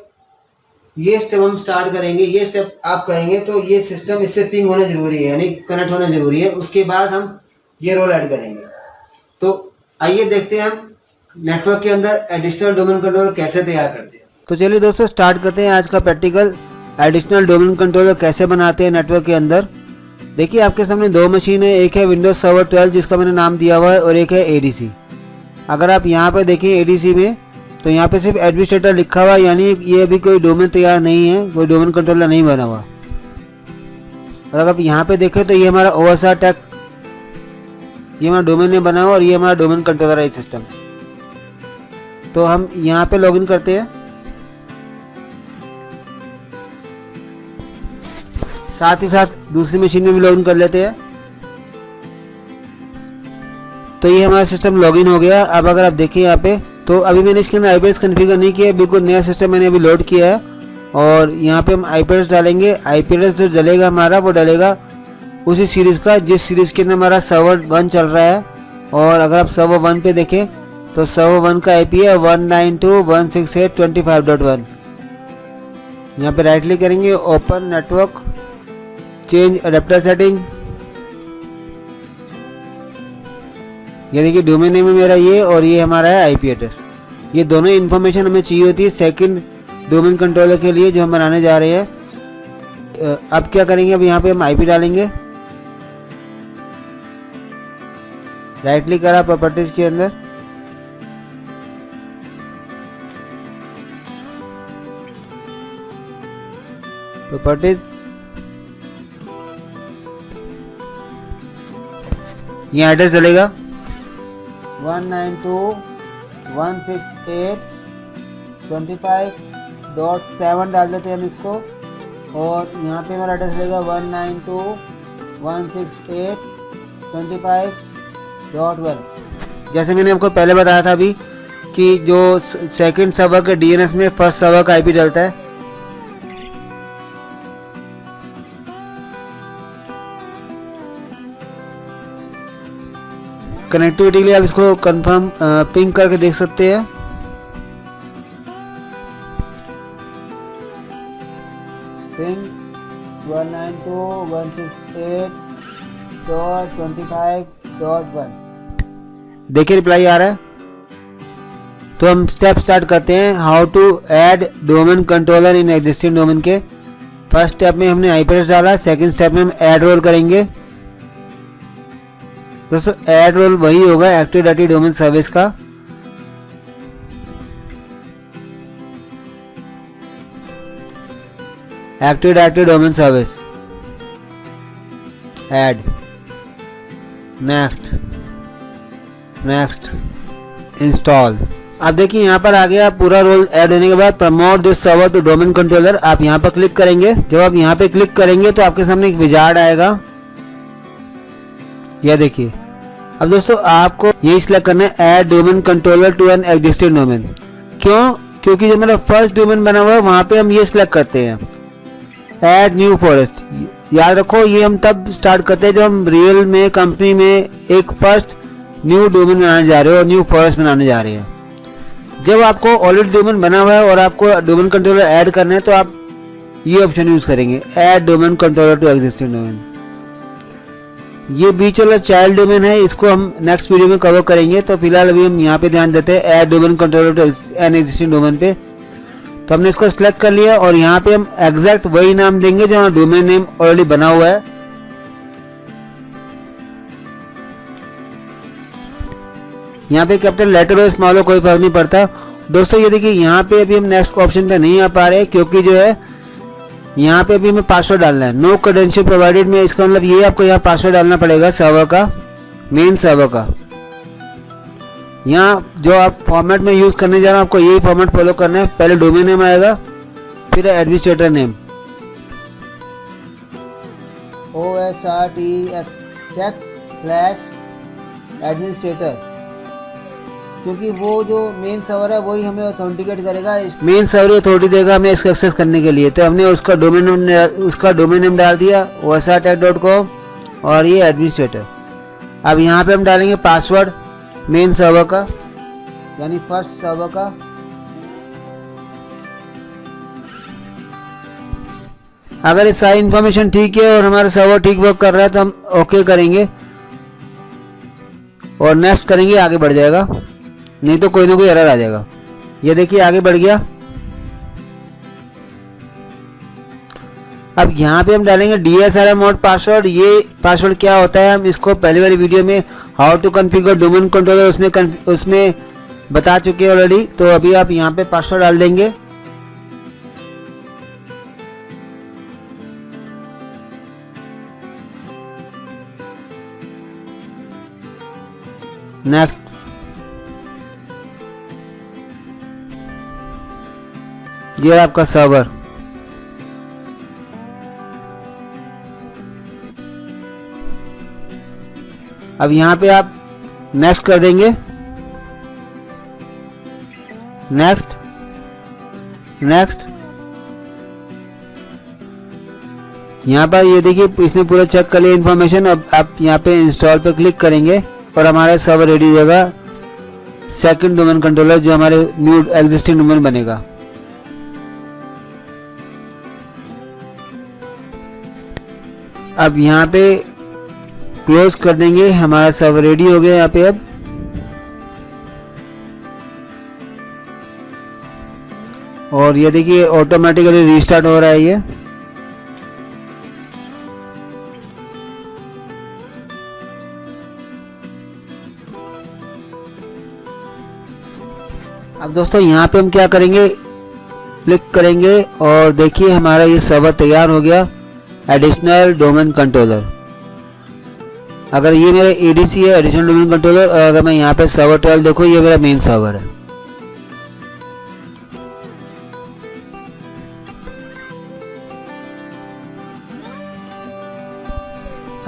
ये स्टेप हम स्टार्ट करेंगे, ये स्टेप आप करेंगे तो ये सिस्टम इससे पिंग होना जरूरी है, यानी कनेक्ट होना जरूरी है। उसके बाद हम ये रोल ऐड करेंगे। तो आइए देखते हैं हम नेटवर्क के अंदर एडिशनल डोमेन कंट्रोलर कैसे तैयार करते हैं। तो चलिए दोस्तों स्टार्ट करते हैं आज का प्रैक्टिकल। एडिशनल डोमेन कंट्रोलर कैसे बनाते हैं नेटवर्क के अंदर। देखिए आपके सामने दो मशीन है, एक है विंडोज सर्वर 12 जिसका मैंने नाम दिया हुआ है, और एक है एडीसी। अगर आप यहाँ पे देखिए एडीसी में, तो यहाँ पे सिर्फ एडमिनिस्ट्रेटर लिखा हुआ है, यानी ये अभी कोई डोमेन तैयार नहीं है, कोई डोमेन कंट्रोलर नहीं बना हुआ। और अगर आप यहाँ पे देखें तो ये हमारा ओएसआर टैग, ये हमारा डोमेन नेम बना हुआ और ये हमारा डोमेन कंट्रोलर है सिस्टम। तो हम यहाँ पे लॉगिन करते हैं, साथ ही साथ दूसरी मशीन में भी लॉगिन कर लेते हैं। तो ये हमारा सिस्टम लॉगिन हो गया। अब अगर आप देखिए यहाँ पे, तो अभी मैंने इसके अंदर आईपी एड्रेस कन्फिगर नहीं किया है, बिल्कुल नया सिस्टम मैंने अभी लोड किया है। और यहाँ पे हम आईपी एड्रेस डालेंगे। आईपी एड्रेस जो डलेगा हमारा, वो डलेगा उसी सीरीज़ का जिस सीरीज़ के अंदर हमारा सर्वर 1 चल रहा है। और अगर आप सर्वर 1 पे देखें तो सर्वर 1 का आईपी है 192.168.25.1। यहाँ पे राइट क्लिक करेंगे, open network, change adapter setting. ये देखिए डोमेन नेम है मेरा ये, और ये हमारा है आईपी एड्रेस। ये दोनों इन्फॉर्मेशन हमें चाहिए होती है सेकंड डोमेन कंट्रोलर के लिए जो हम बनाने जा रहे हैं। अब क्या करेंगे, अब यहाँ पे हम आईपी डालेंगे। राइट क्लिक करा प्रॉपर्टीज के अंदर, प्रॉपर्टीज, ये एड्रेस डलेगा 192.168.25.7 डाल देते हैं हम इसको। और यहाँ पे हमारा एड्रेस रहेगा 192.168.25.2। .1। जैसे मैंने आपको पहले बताया था अभी कि जो सेकंड सर्वर के DNS में फर्स्ट सर्वर का IP डलता है। कनेक्टिविटी के लिए आप इसको कंफर्म पिंग करके देख सकते हैं। पिंग 192.168.25.1 देखिए रिप्लाई आ रहा है। तो हम स्टेप स्टार्ट करते हैं। How to add domain controller in existing domain के। फर्स्ट स्टेप में हमने IP एड्रेस डाला, सेकंड स्टेप में हम ऐड रोल करेंगे। दोस्तों ऐड रोल वही होगा एक्टिव डायरेक्टरी डोमेन सर्विस का। Active directory domain service add, next install. अब देखिए यहाँ पर आ गया पूरा रोल ऐड होने के बाद promote this server to domain controller. आप यहाँ पर क्लिक करेंगे। जब आप यहाँ पे क्लिक करेंगे तो आपके सामने एक विजार्ड आएगा, यह देखिए। अब दोस्तों आपको ये सिलेक्ट करना है add domain controller to an existing domain. क्यों? क्योंकि जब मेरा फर्स्ट डोमेन बना हुआ है वहाँ पे हम ये सिलेक्ट करते हैं ऐड न्यू फॉरेस्ट। याद रखो ये हम तब स्टार्ट करते हैं जब हम रियल में कंपनी में एक फर्स्ट न्यू डोमेन बनाने जा रहे हो और न्यू फॉरेस्ट बनाने जा रहे हैं। जब आपको ऑलरेडी डोमेन बना हुआ है और आपको डोमेन कंट्रोलर ऐड करना है तो आप ये ऑप्शन यूज करेंगे add domain controller to existing domain. ये बीच वाला चाइल्ड डोमेन है, इसको हम नेक्स्ट वीडियो में कवर करेंगे। तो फिलहाल अभी हम यहाँ पे ध्यान देते हैं add domain controller to an existing domain पे। तो हमने इसको सिलेक्ट कर लिया और यहाँ पे हम एग्जैक्ट वही नाम देंगे जो डोमेन नेम ऑलरेडी बना हुआ है। यहाँ पे कैपिटल लेटर हो स्मॉल हो कोई फर्क नहीं पड़ता। दोस्तों ये देखिए यहाँ पे अभी हम नेक्स्ट ऑप्शन पे नहीं आ पा रहे क्योंकि जो है यहाँ पे अभी हमें पासवर्ड डालना है। नो क्रेडेंशियल प्रोवाइडेड में इसका मतलब ये आपको यहाँ पासवर्ड डालना पड़ेगा सर्वर का, मेन सर्वर का। यहाँ जो आप फॉर्मेट में यूज करने जा रहे हैं आपको यही फॉर्मेट फॉलो करना है। पहले डोमेन नेम आएगा, फिर एडमिनिस्ट्रेटर नेम OSRT/एडमिनिस्ट्रेटर, क्योंकि वो जो मेन सर्वर है वही हमें ऑथेंटिकेट करेगा। मेन सर्वर अथॉरिटी देगा हमें इसको एक्सेस करने के लिए। तो हमने उसका डोमेन नेम डाल दिया osrtech.com और ये एडमिनिस्ट्रेटर। अब यहाँ पे हम डालेंगे पासवर्ड मेन सर्वर का, यानी फर्स्ट सर्वर का। अगर ये सारी इंफॉर्मेशन ठीक है और हमारा सर्वर ठीक वर्क कर रहा है तो हम ओके करेंगे और नेक्स्ट करेंगे, आगे बढ़ जाएगा। नहीं तो कोई ना कोई एरर आ जाएगा। ये देखिए आगे बढ़ गया। अब यहाँ पे हम डालेंगे DSRM मोड पासवर्ड। ये पासवर्ड क्या होता है हम इसको पहले वाली वीडियो में how to configure domain controller उसमें बता चुके हैं ऑलरेडी। तो अभी आप यहाँ पे पासवर्ड डाल देंगे। नेक्स्ट, ये आपका सर्वर। अब यहाँ पे आप नेक्स्ट कर देंगे, नेक्स्ट। यहाँ पर ये देखिए इसने पूरा चेक कर लिया इन्फॉर्मेशन। अब आप यहाँ पे इंस्टॉल पे क्लिक करेंगे और हमारा सर्वर रेडी हो जाएगा। सेकंड डोमेन कंट्रोलर जो हमारे न्यू एग्जिस्टिंग डोमेन बनेगा। अब यहाँ पे क्लोज कर देंगे, हमारा सर्वर रेडी हो गया यहाँ पे। अब और ये देखिए ऑटोमेटिकली रीस्टार्ट हो रहा है ये। अब दोस्तों यहाँ पे हम क्या करेंगे, क्लिक करेंगे और देखिए हमारा ये सर्वर तैयार हो गया, एडिशनल डोमेन कंट्रोलर। अगर ये मेरा ADC है, एडिशनल डोमेन कंट्रोलर, और अगर मैं यहाँ पे सर्वर 12 देखो ये मेरा मेन सर्वर है।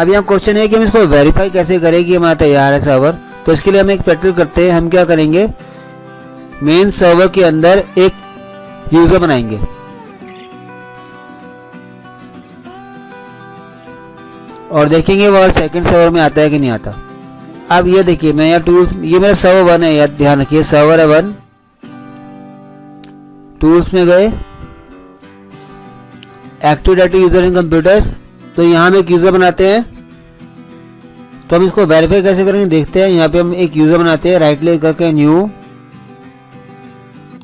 अब यहाँ क्वेश्चन है कि हम इसको वेरीफाई कैसे करें कि हमारा तैयार है सर्वर। तो इसके लिए हम एक प्रैक्टिस करते हैं। हम क्या करेंगे, मेन सर्वर के अंदर एक यूजर बनाएंगे और देखेंगे वो सेकंड सर्वर में आता है कि नहीं आता। अब ये देखिए मैं यहाँ टूल्स, ये मेरा सर्वर 1 है, यार ध्यान रखिए सर्वर है 1। टूल्स में गए, active directory user in computers, तो यहाँ हम एक यूजर बनाते हैं। तो हम इसको वेरीफाई कैसे करेंगे देखते हैं। यहाँ पे हम एक यूजर बनाते हैं, राइट क्लिक करके न्यू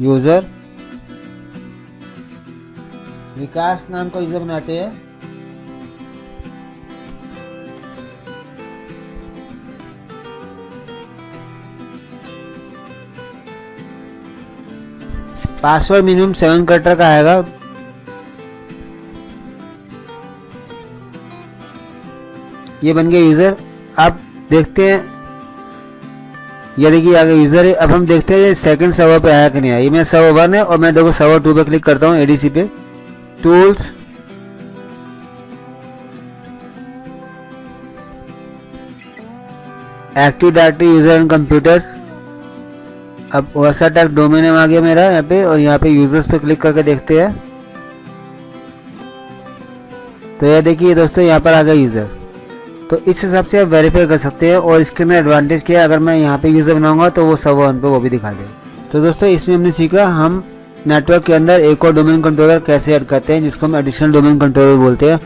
यूजर, विकास नाम का यूजर बनाते हैं। पासवर्ड मिनिमम 7 कैरेक्टर का आएगा। ये बन गया यूजर। आप देखते हैं, ये देखिए आगे यूजर है। अब हम देखते हैं ये सेकंड सर्वर पे आया कि नहीं आया। ये मेरा सर्वर 1 है और मैं देखो सर्वर 2 पे क्लिक करता हूँ, एडीसी पे, tools, active directory user and computers. अब वैसा टैग डोमेन नेम आ गया मेरा यहाँ पे, और यहाँ पे यूजर्स पे क्लिक करके देखते हैं। तो ये देखिए दोस्तों यहाँ पर आ गया यूजर। तो इस हिसाब से आप वेरीफाई कर सकते हैं। और इसके अंदर एडवांटेज क्या है, अगर मैं यहाँ पे यूज़र बनाऊंगा तो वो सर्वर 1 पे वो भी दिखा देगा। तो दोस्तों इसमें हमने सीखा हम नेटवर्क के अंदर एक और डोमेन कंट्रोलर कैसे ऐड करते हैं, जिसको हम एडिशनल डोमेन कंट्रोलर बोलते हैं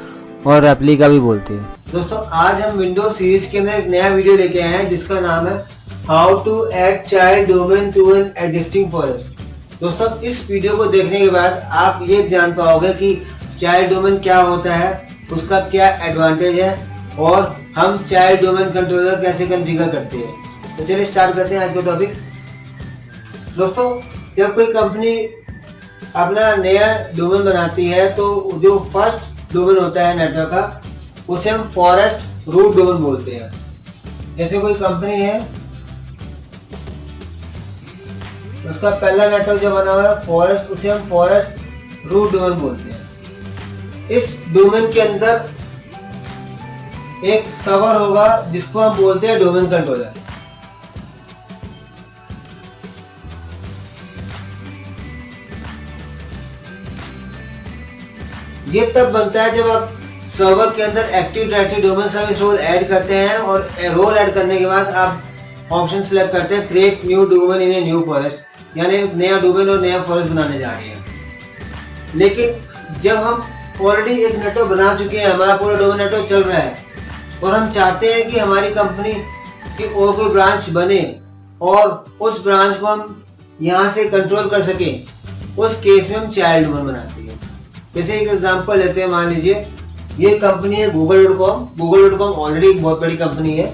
और रेप्लिका भी बोलते हैं। दोस्तों आज हम विंडोज सीरीज के अंदर एक नया वीडियो लेके आए हैं जिसका नाम है how to add child domain to an existing forest. दोस्तों इस वीडियो को देखने के बाद आप ये जान पाओगे कि चाइल्ड डोमेन क्या होता है, उसका क्या एडवांटेज है और हम चाइल्ड डोमेन कंट्रोलर कैसे कॉन्फ़िगर करते हैं। तो चलिए स्टार्ट करते हैं आज का टॉपिक। दोस्तों जब कोई कंपनी अपना नया डोमेन बनाती है तो जो फर्स्ट डोमेन होता है नेटवर्क का, उसे हम फॉरेस्ट रूट डोमेन बोलते हैं। जैसे कोई कंपनी है, उसका पहला नेटवर्क जो बना हुआ है फॉरेस्ट, उसे हम फॉरेस्ट रूट डोमेन बोलते हैं। इस डोमेन के अंदर एक सर्वर होगा जिसको हम बोलते हैं डोमेन कंट्रोलर। ये तब बनता है जब आप सर्वर के अंदर active directory domain service role add करते हैं और रोल ऐड करने के बाद आप ऑप्शन सिलेक्ट करते हैं create new domain in a new forest, यानी नया डोमेन और नया फॉरेस्ट बनाने जा रहे हैं। लेकिन जब हम ऑलरेडी एक नेटवर्क बना चुके हैं, हमारा पूरा डोमेन नेटवर्क चल रहा है और हम चाहते हैं कि हमारी कंपनी की और कोई ब्रांच बने और उस ब्रांच को हम यहाँ से कंट्रोल कर सकें, उस केस में हम चाइल्ड डोमेन बनाते हैं। जैसे एक एग्जांपल लेते हैं, मान लीजिए ये कंपनी है google.com। google.com ऑलरेडी एक बहुत बड़ी कंपनी है।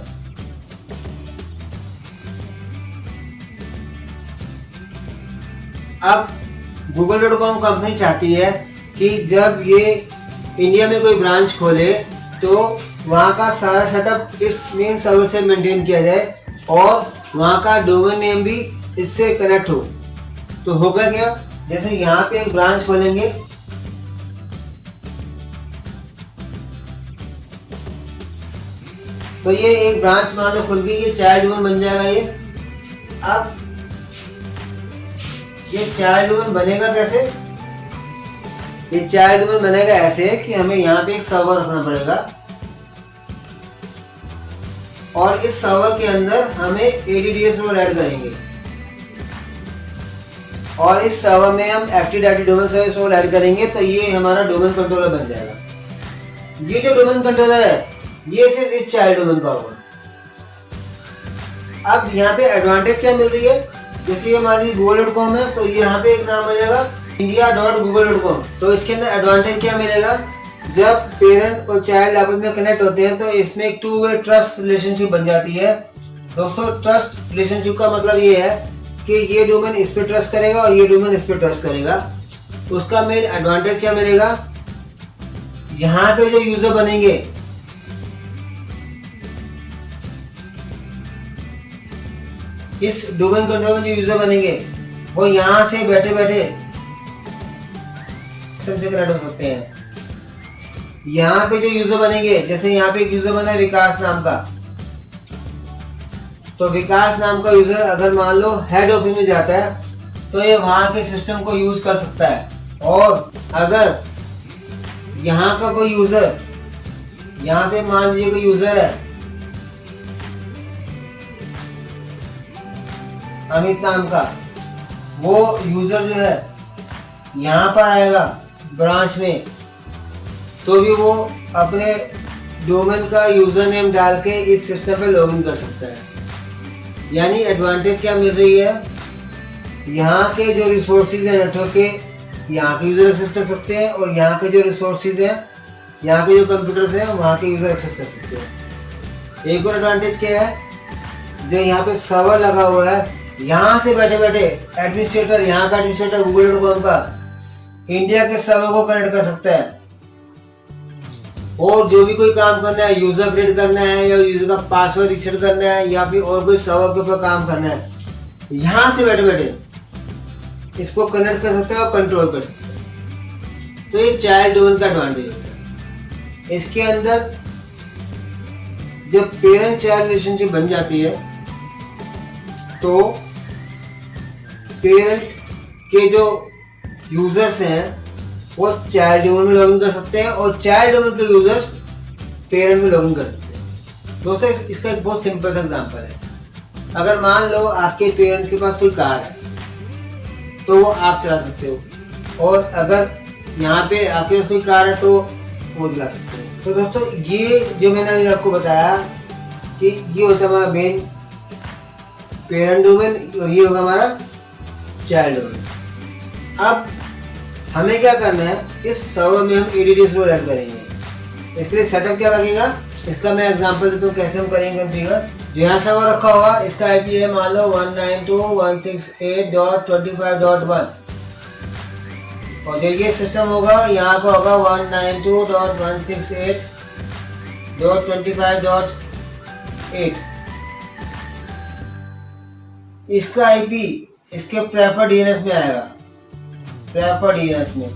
अब google.com कंपनी चाहती है कि जब ये इंडिया में कोई ब्रांच खोले तो वहाँ का सारा सेटअप इस मेन सर्वर से मेंटेन किया जाए और वहाँ का डोमेन नेम भी इससे कनेक्ट हो। तो होगा क्या, जैसे यहाँ पे एक ब्रांच खोलेंगे, तो ये एक ब्रांच मान लो खुल गई, ये चाइल्ड डोमेन बन जाएगा ये। अब ये चाइल्ड डोमेन बनेगा कैसे, ये चाइल्ड डोमेन बनेगा ऐसे कि हमें यहाँ पे एक सर्वर रखना पड़ेगा और इस सर्वर के अंदर हमें एडीडीएस रोल ऐड करेंगे और इस सर्वर में हम active directory domain service role add करेंगे। तो ये हमारा डोमेन कंट्रोलर बन जाएगा। ये जो डोमेन कंट्रोलर है ये सिर्फ इस चाइल्ड डोमेन का होगा। अब यहाँ पे एडवांटेज क्या मिल रही है, जैसे ये मान लीजिए google.com है तो यहाँ पे एक नाम आ जाएगा india.google.com। तो इसके अंदर एडवांटेज क्या मिलेगा, जब पेरेंट और चाइल्ड आपस में कनेक्ट होते हैं तो इसमें एक 2-वे ट्रस्ट रिलेशनशिप बन जाती है। दोस्तों ट्रस्ट रिलेशनशिप का मतलब ये है कि ये डोमेन इस पे ट्रस्ट करेगा और ये डोमेन इस पे ट्रस्ट करेगा। उसका मेन एडवांटेज क्या मिलेगा, यहाँ पे जो यूजर बनेंगे इस डोमेन कंट्रोलर में जो यूजर बनेंगे वो यहाँ से बैठे बैठे सबसे कनेक्ट हो सकते हैं। यहाँ पे जो यूजर बनेंगे, जैसे यहाँ पे एक यूजर बना है विकास नाम का, तो विकास नाम का यूजर अगर मान लो हेड ऑफिस में जाता है तो ये वहां के सिस्टम को यूज कर सकता है। और अगर यहाँ का कोई यूजर, यहाँ पे मान लीजिए कोई यूजर है अमित नाम का, वो यूजर जो है यहाँ पर आएगा ब्रांच में, तो भी वो अपने डोमेन का यूजर नेम डाल के इस सिस्टम पे लॉगिन कर सकता है। यानी एडवांटेज क्या मिल रही है, यहाँ के जो रिसोर्सेज हैं नेटवर्क के, यहाँ के यूजर एक्सेस कर सकते हैं, और यहाँ के जो रिसोर्सेज हैं, यहाँ के जो कंप्यूटर्स हैं, वहाँ के यूजर एक्सेस कर सकते हैं। एक और एडवांटेज क्या है, जो यहाँ पे सर्वर लगा हुआ है, यहाँ से बैठे बैठे एडमिनिस्ट्रेटर, यहाँ का एडमिनिस्ट्रेटर google.com का इंडिया के सर्वर को कनेक्ट कर सकता है, और जो भी कोई काम करना है, यूजर क्रिएट करना है या यूजर का पासवर्ड रीसेट करना है या फिर और कोई सर्वर के ऊपर काम करना है, यहाँ से बैठे बैठे इसको कनेक्ट कर सकते हैं और कंट्रोल कर सकते हैं। तो ये चाइल्ड डोमेन का एडवांटेज होता है। इसके अंदर जब पेरेंट चाइल्ड रिलेशनशिप बन जाती है तो पेरेंट के जो यूजर्स हैं वो चाइल्ड डोमेन में लॉगिन कर सकते हैं, और चाइल्ड डोमेन के यूजर्स पेरेंट में लॉगिन कर सकते हैं। दोस्तों इसका एक बहुत सिंपल सा एग्जांपल है। अगर मान लो आपके पेरेंट के पास कोई कार है तो वो आप चला सकते हो, और अगर यहाँ पे आपके पास कोई कार है तो वो चला सकते हैं। तो दोस्तों ये जो मैंने अभी आपको बताया कि ये होता है हमारा मेन पेरेंट डोमेन, और ये होगा हमारा चाइल्ड डोमेन। अब हमें क्या करना है, इस सर्वर में हम एडीडीएस रोल ऐड करेंगे। इसके लिए सेटअप क्या लगेगा, इसका मैं एग्जांपल देता हूँ कैसे हम करेंगे कॉन्फ़िगर। जो यहाँ सर्वर रखा होगा इसका आईपी है मान लो 192.168.25.1, और जो ये सिस्टम होगा यहाँ का होगा 192.168.25.8। इसका आईपी इसके प्रेफर डीएनएस में आएगा, प्रेफर डीएनएस में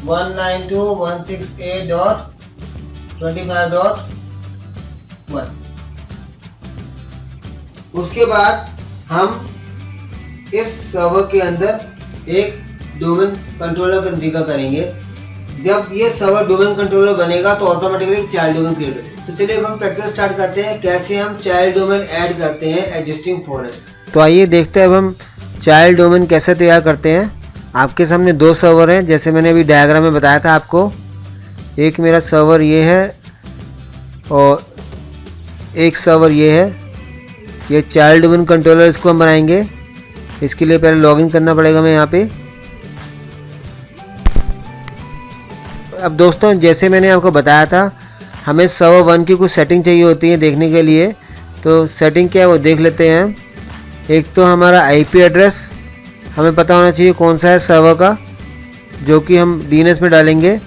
192.168.25.1। उसके बाद हम इस सर्वर के अंदर एक डोमेन कंट्रोलर कॉन्फ़िगर करेंगे। जब ये सर्वर डोमेन कंट्रोलर बनेगा तो ऑटोमेटिकली चाइल्ड डोमेन क्रिएट होगा। तो चलिए अब हम प्रैक्टिस स्टार्ट करते हैं कैसे हम चाइल्ड डोमेन ऐड करते हैं एग्जिस्टिंग फॉरेस्ट। तो आइए देखते हैं अब हम चाइल्ड डोमेन कैसे तैयार करते हैं। आपके सामने दो सर्वर हैं, जैसे मैंने अभी डायग्राम में बताया था आपको। एक मेरा सर्वर ये है और एक सर्वर ये है। ये चाइल्ड डोमेन कंट्रोलर इसको हम बनाएंगे। इसके लिए पहले लॉगिन करना पड़ेगा हमें यहाँ पे। अब दोस्तों जैसे मैंने आपको बताया था, हमें सर्वर 1 की कुछ सेटिंग चाहिए होती है देखने के लिए। तो सेटिंग क्या है वो देख लेते हैं। एक तो हमारा आईपी एड्रेस हमें पता होना चाहिए कौन सा है सर्वर का, जो कि हम डीएनएस में डालेंगे।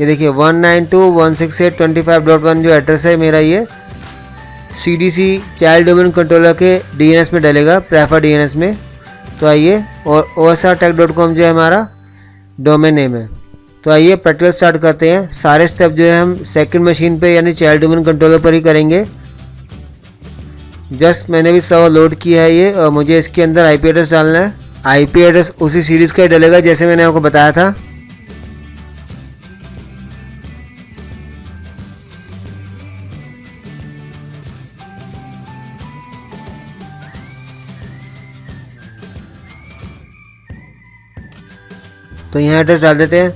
ये देखिए 192.168.25.1 जो एड्रेस है मेरा, ये सीडीसी चाइल्ड डोमेन कंट्रोलर के डीएनएस में डलेगा, प्रेफर डीएनएस में। तो आइए, और osrtech.com जो है हमारा डोमेन नेम है। तो आइए प्रैक्टिकल स्टार्ट करते हैं। सारे स्टेप जो है हम सेकंड मशीन पे यानी चाइल्ड डोमेन कंट्रोलर पर ही करेंगे। जस्ट मैंने भी सर्वर लोड किया है ये, और मुझे इसके अंदर आईपी एड्रेस डालना है। आईपी एड्रेस उसी सीरीज़ का ही डलेगा जैसे मैंने आपको बताया था। तो यहाँ एड्रेस डाल देते हैं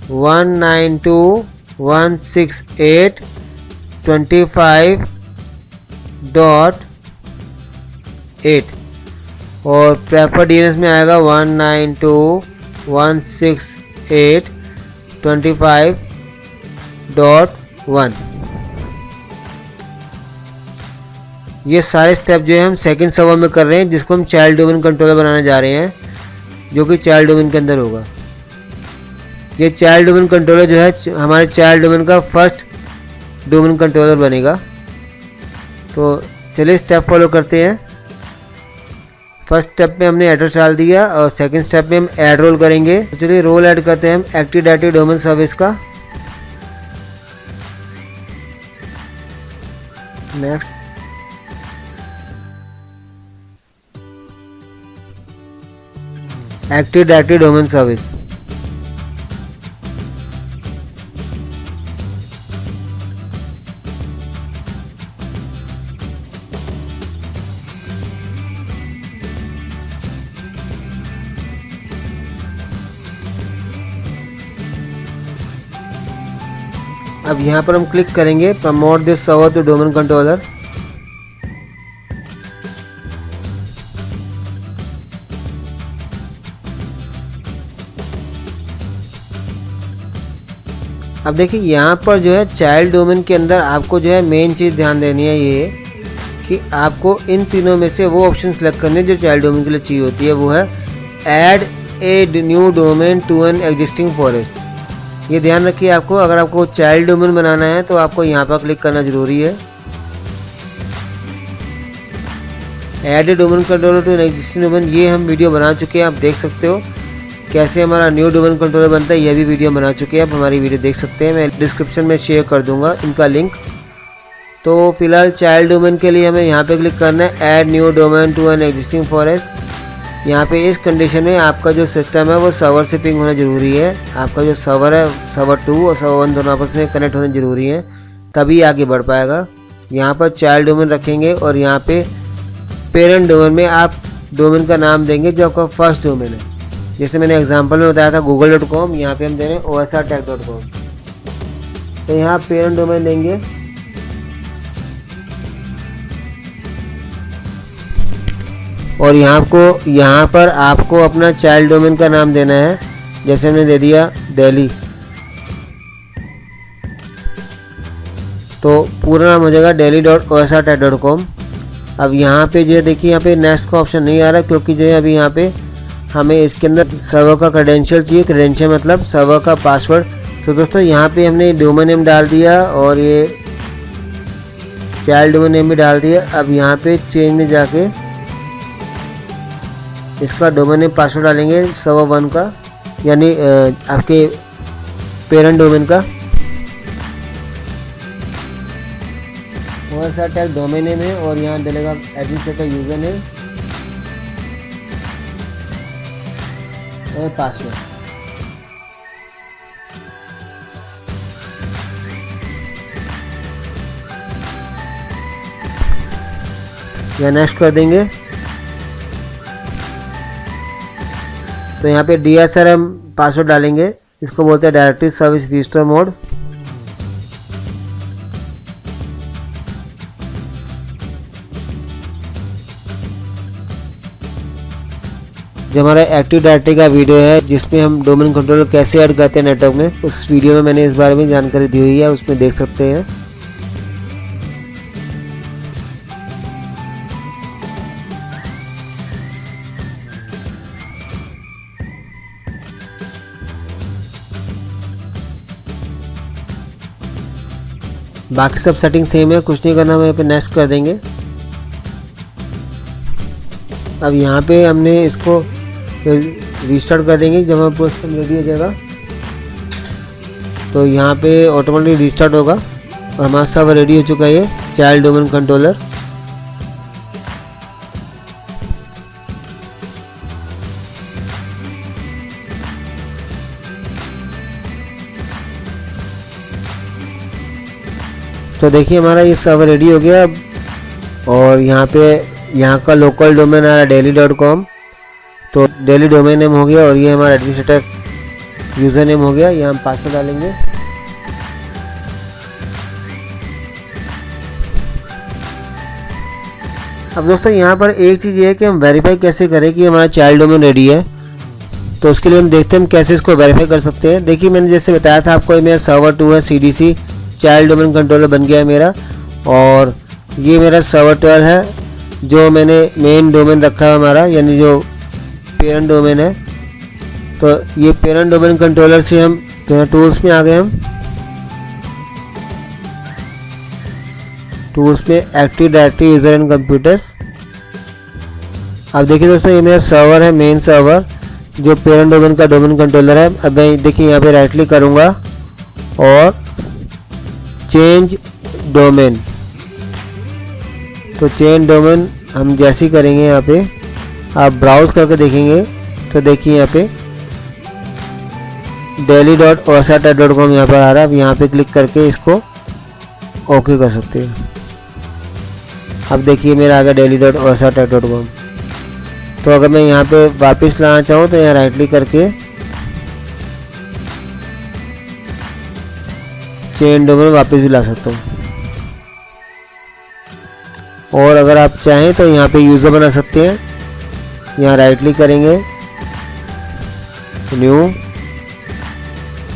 192.168.25.8 और प्रेफर डीएनएस में आएगा 192.168.25.1। ये सारे स्टेप जो है हम सेकंड सर्वर में कर रहे हैं, जिसको हम चाइल्ड डोमेन कंट्रोलर बनाने जा रहे हैं, जो कि चाइल्ड डोमेन के अंदर होगा। ये चाइल्ड डोमेन कंट्रोलर जो है हमारे चाइल्ड डोमेन का फर्स्ट डोमेन कंट्रोलर बनेगा। तो चलिए स्टेप फॉलो करते हैं। फर्स्ट स्टेप में हमने एड्रेस डाल दिया और सेकंड स्टेप में हम ऐड रोल करेंगे। तो चलिए रोल ऐड करते हैं हम एक्टिव डायरेक्टरी डोमेन सर्विस का। Next, active directory domain service. अब यहाँ पर हम क्लिक करेंगे promote this server to domain controller. अब देखिए यहाँ पर जो है चाइल्ड डोमेन के अंदर आपको जो है मेन चीज़ ध्यान देनी है ये कि आपको इन तीनों में से वो ऑप्शन सेलेक्ट करने जो चाइल्ड डोमेन के लिए चाहिए होती है। वो है add a new domain to an existing forest. ये ध्यान रखिए आपको, अगर आपको चाइल्ड डोमेन बनाना है तो आपको यहाँ पर क्लिक करना जरूरी है। Add a domain controller to an existing domain, ये हम वीडियो बना चुके हैं, आप देख सकते हो कैसे हमारा न्यू डोमेन कंट्रोलर बनता है। यह भी वीडियो बना चुके हैं, आप हमारी वीडियो देख सकते हैं, मैं डिस्क्रिप्शन में शेयर कर दूंगा इनका लिंक। तो फिलहाल चाइल्ड डोमेन के लिए हमें यहाँ पे क्लिक करना है add new domain to an existing forest. यहाँ पे इस कंडीशन में आपका जो सिस्टम है वो सर्वर से पिंग होना ज़रूरी है। आपका जो सर्वर है सर्वर 2 और सर्वर 1 दोनों आपस में कनेक्ट होने ज़रूरी है, तभी आगे बढ़ पाएगा। यहाँ पर चाइल्ड डोमेन रखेंगे और यहाँ पे पेरेंट डोमेन में आप डोमेन का नाम देंगे जो आपका फर्स्ट डोमेन है। जैसे मैंने एग्जांपल में बताया था google.com, यहाँ पे हम दे रहे हैं osrtech.com। तो यहाँ पेरेंट डोमेन देंगे और यहाँ पर आपको अपना चाइल्ड डोमेन का नाम देना है। जैसे मैंने दे दिया दिल्ली, तो पूरा नाम हो जाएगा delhi.osrtech.com। अब यहाँ पे जो है देखिए यहाँ पे नेक्स्ट का ऑप्शन नहीं आ रहा क्योंकि जो है अभी यहाँ पे हमें इसके अंदर सर्वर का क्रेडेंशियल चाहिए। क्रेडेंशियल मतलब सर्वर का पासवर्ड। तो दोस्तों यहाँ पे हमने डोमेन नेम डाल दिया और ये चाइल्ड डोमेन नेम भी डाल दिया। अब यहाँ पे चेंज में जाके इसका डोमेन नेम पासवर्ड डालेंगे सर्वर 1 का, यानी आपके पेरेंट डोमेन का। OSRtech डोमेन नेम है और यहाँ डलेगा एडमिनिस्ट्रेटर यूजर नेम और पासवर्ड। या नेक्स्ट कर देंगे। तो यहाँ पे DSR हम पासवर्ड डालेंगे, इसको बोलते हैं डायरेक्टरी सर्विस रजिस्टर मोड। जो हमारा एक्टिव डायरेक्टरी का वीडियो है जिसमें हम डोमेन कंट्रोलर कैसे ऐड करते हैं नेटवर्क में, उस वीडियो में मैंने इस बारे में जानकारी दी हुई है, उसमें देख सकते हैं। बाकी सब सेटिंग सेम है, कुछ नहीं करना, हम यहाँ पे नेक्स्ट कर देंगे। अब यहाँ पे हमने इसको रिस्टार्ट कर देंगे। जब हमारा सिस्टम रेडी हो जाएगा तो यहाँ पे ऑटोमेटिक रिस्टार्ट होगा और हमारा सब रेडी हो चुका है ये चाइल्ड डोमेन कंट्रोलर। तो देखिए हमारा ये सर्वर रेडी हो गया। और यहाँ का लोकल डोमेन आ रहा है delhi.com, तो दिल्ली डोमेन नेम हो गया और ये हमारा एडमिनिस्ट्रेटर यूज़र नेम हो गया। यहाँ हम पासवर्ड डालेंगे। अब दोस्तों यहाँ पर एक चीज़ ये है कि हम वेरीफाई कैसे करें कि हमारा चाइल्ड डोमेन रेडी है। तो उसके लिए हम देखते हैं हम कैसे इसको वेरीफाई कर सकते हैं। देखिए मैंने जैसे बताया था आपको, मेरा सर्वर 2 है, CDC चाइल्ड डोमेन कंट्रोलर बन गया है मेरा। और ये मेरा सर्वर 12 है जो मैंने मेन डोमेन रखा है हमारा, यानी जो पेरेंट डोमेन है। तो ये पेरेंट डोमेन कंट्रोलर से हम टूल्स में आ गए। हम टूल्स में active directory user and computers, अब देखिए दोस्तों, ये मेरा सर्वर है, मेन सर्वर, जो पेरेंट डोमेन का डोमेन कंट्रोलर है। अब मैं देखिए यहाँ पे राइट क्लिक करूँगा और चेंज डोमेन, तो चेंज डोमेन हम जैसे ही करेंगे यहाँ पे, आप ब्राउज़ करके देखेंगे तो देखिए यहाँ पे delhi.osat.com यहाँ पर आ रहा है। अब यहाँ पे क्लिक करके इसको ओके कर सकते हैं। अब देखिए मेरा आ गया delhi.osat.com। तो अगर मैं यहाँ पे वापस लाना चाहूँ तो यहाँ राइट क्लिक करके चेंज डोमेन वापस भी ला सकता हूँ। और अगर आप चाहें तो यहाँ पे यूज़र बना सकते हैं। यहाँ राइट क्लिक करेंगे, न्यू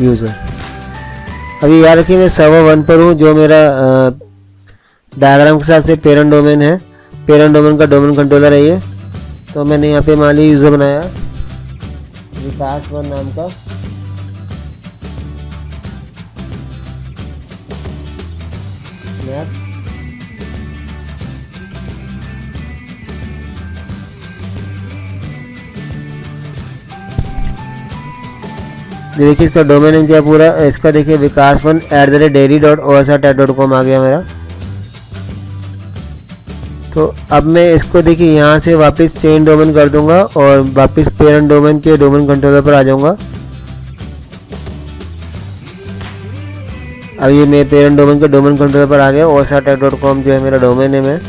यूज़र। अभी याद रखिए मैं सर्वर 1 पर हूँ, जो मेरा डायग्राम के साथ से पेरेंट डोमेन है, पेरेंट डोमेन का डोमेन कंट्रोलर है ये। तो मैंने यहाँ पे मान ली यूज़र बनाया विकास 1 नाम का। देखिए इसका डोमेन नेम क्या पूरा इसका, देखिए vikas1@delhi.osat.com आ गया मेरा। तो अब मैं इसको देखिए यहाँ से वापस चेंज डोमेन कर दूंगा और वापस पेरेंट डोमेन के डोमेन कंट्रोलर पर आ जाऊंगा। अब ये मेरे पेरेंट डोमेन के डोमेन कंट्रोलर पर आ गया, osat.com जो है मेरा डोमेन नेम है।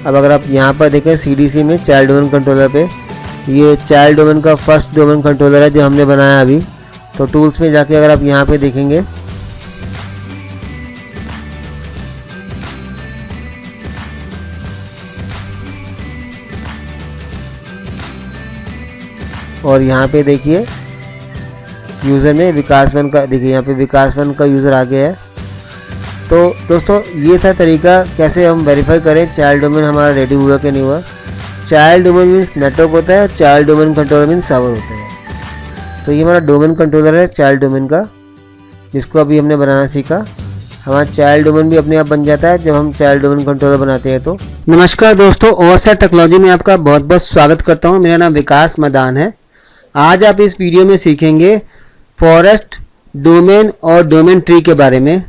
अब अगर आप यहाँ पर देखें CDC में चाइल्ड डोमेन कंट्रोलर पे, ये चाइल्ड डोमेन का फर्स्ट डोमेन कंट्रोलर है जो हमने बनाया अभी। तो टूल्स में जाके अगर आप यहाँ पे देखेंगे और यहाँ पे देखिए यूज़र में विकास1 का, देखिए यहाँ पे विकास1 का यूज़र आ गया है। तो दोस्तों ये था तरीका कैसे हम वेरीफाई करें चाइल्ड डोमेन हमारा रेडी हुआ कि नहीं हुआ। चाइल्ड डोमेन मीन्स नेटवर्क होता है और child domain controller means server होता है। तो ये हमारा डोमेन कंट्रोलर है चाइल्ड डोमेन का, जिसको अभी हमने बनाना सीखा। हमारा चाइल्ड डोमेन भी अपने आप बन जाता है जब हम चाइल्ड डोमेन कंट्रोलर बनाते हैं। तो नमस्कार दोस्तों, ओसाट टेक्नोलॉजी में आपका बहुत बहुत स्वागत करता हूं। मेरा नाम विकास मदान है। आज आप इस वीडियो में सीखेंगे फॉरेस्ट डोमेन और डोमेन ट्री के बारे में।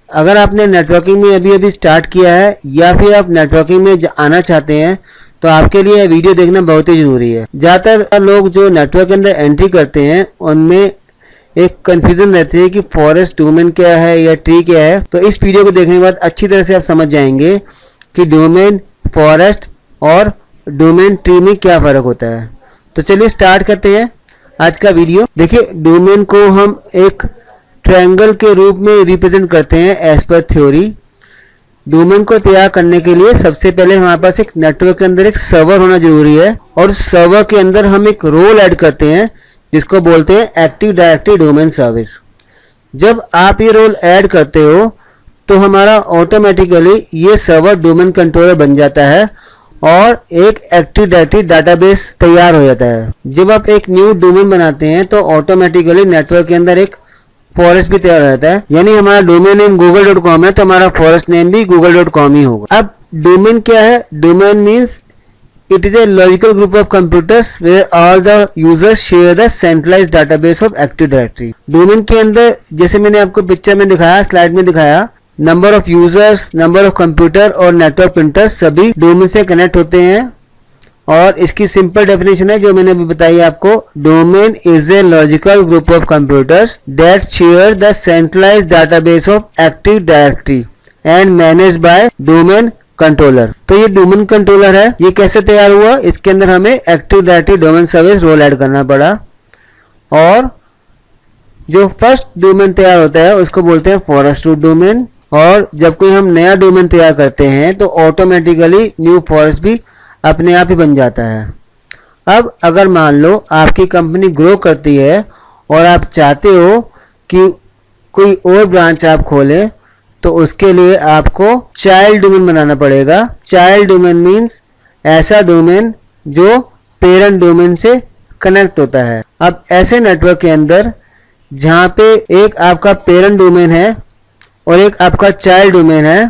अगर आपने नेटवर्किंग में अभी अभी स्टार्ट किया है या फिर आप नेटवर्किंग में आना चाहते हैं तो आपके लिए यह वीडियो देखना बहुत ही ज़रूरी है। ज़्यादातर लोग जो नेटवर्क के अंदर एंट्री करते हैं उनमें एक कन्फ्यूज़न रहती है कि फॉरेस्ट डोमेन क्या है या ट्री क्या है। तो इस वीडियो को देखने के बाद अच्छी तरह से आप समझ जाएंगे कि डोमेन, फॉरेस्ट और डोमेन ट्री में क्या फ़र्क होता है। तो चलिए स्टार्ट करते हैं आज का वीडियो। देखिए डोमेन को हम एक ट्रायंगल के रूप में रिप्रेजेंट करते हैं एज पर थ्योरी। डोमेन को तैयार करने के लिए सबसे पहले हमारे पास एक नेटवर्क के अंदर एक सर्वर होना जरूरी है और सर्वर के अंदर हम एक रोल ऐड करते हैं जिसको बोलते हैं एक्टिव डायरेक्टरी डोमेन सर्विस। जब आप ये रोल ऐड करते हो तो हमारा ऑटोमेटिकली ये सर्वर डोमेन कंट्रोलर बन जाता है और एक एक्टिव डायरेक्टरी डाटाबेस तैयार हो जाता है। जब आप एक न्यू डोमेन बनाते हैं तो ऑटोमेटिकली नेटवर्क के अंदर एक फॉरेस्ट भी तैयार हो जाता है। यानी हमारा डोमेन नेम google.com है तो हमारा फॉरेस्ट नेम भी google.com ही होगा। अब डोमेन क्या है? Domain means it is a logical group of computers where all the users share the centralised database of active directory. Domain के अंदर जैसे मैंने आपको पिक्चर में दिखाया, स्लाइड में दिखाया, number of users, number of computer और नेटवर्क प्रिंटर्स सभी डोमेन से कनेक्ट होते हैं। और इसकी सिंपल डेफिनेशन है जो मैंने अभी बताई आपको, domain is a logical group of computers that share the centralised database of active directory and managed by domain controller. तो ये डोमेन कंट्रोलर है। ये कैसे तैयार हुआ? इसके अंदर हमें active directory domain service role add करना पड़ा और जो फर्स्ट डोमेन तैयार होता है उसको बोलते हैं फॉरेस्ट रूट डोमेन। और जब कोई हम नया डोमेन तैयार करते हैं तो ऑटोमेटिकली न्यू फॉरेस्ट भी अपने आप ही बन जाता है। अब अगर मान लो आपकी कंपनी ग्रो करती है और आप चाहते हो कि कोई और ब्रांच आप खोलें तो उसके लिए आपको चाइल्ड डोमेन बनाना पड़ेगा। चाइल्ड डोमेन मीन्स ऐसा डोमेन जो पेरेंट डोमेन से कनेक्ट होता है। अब ऐसे नेटवर्क के अंदर जहाँ पे एक आपका पेरेंट डोमेन है और एक आपका चाइल्ड डोमेन है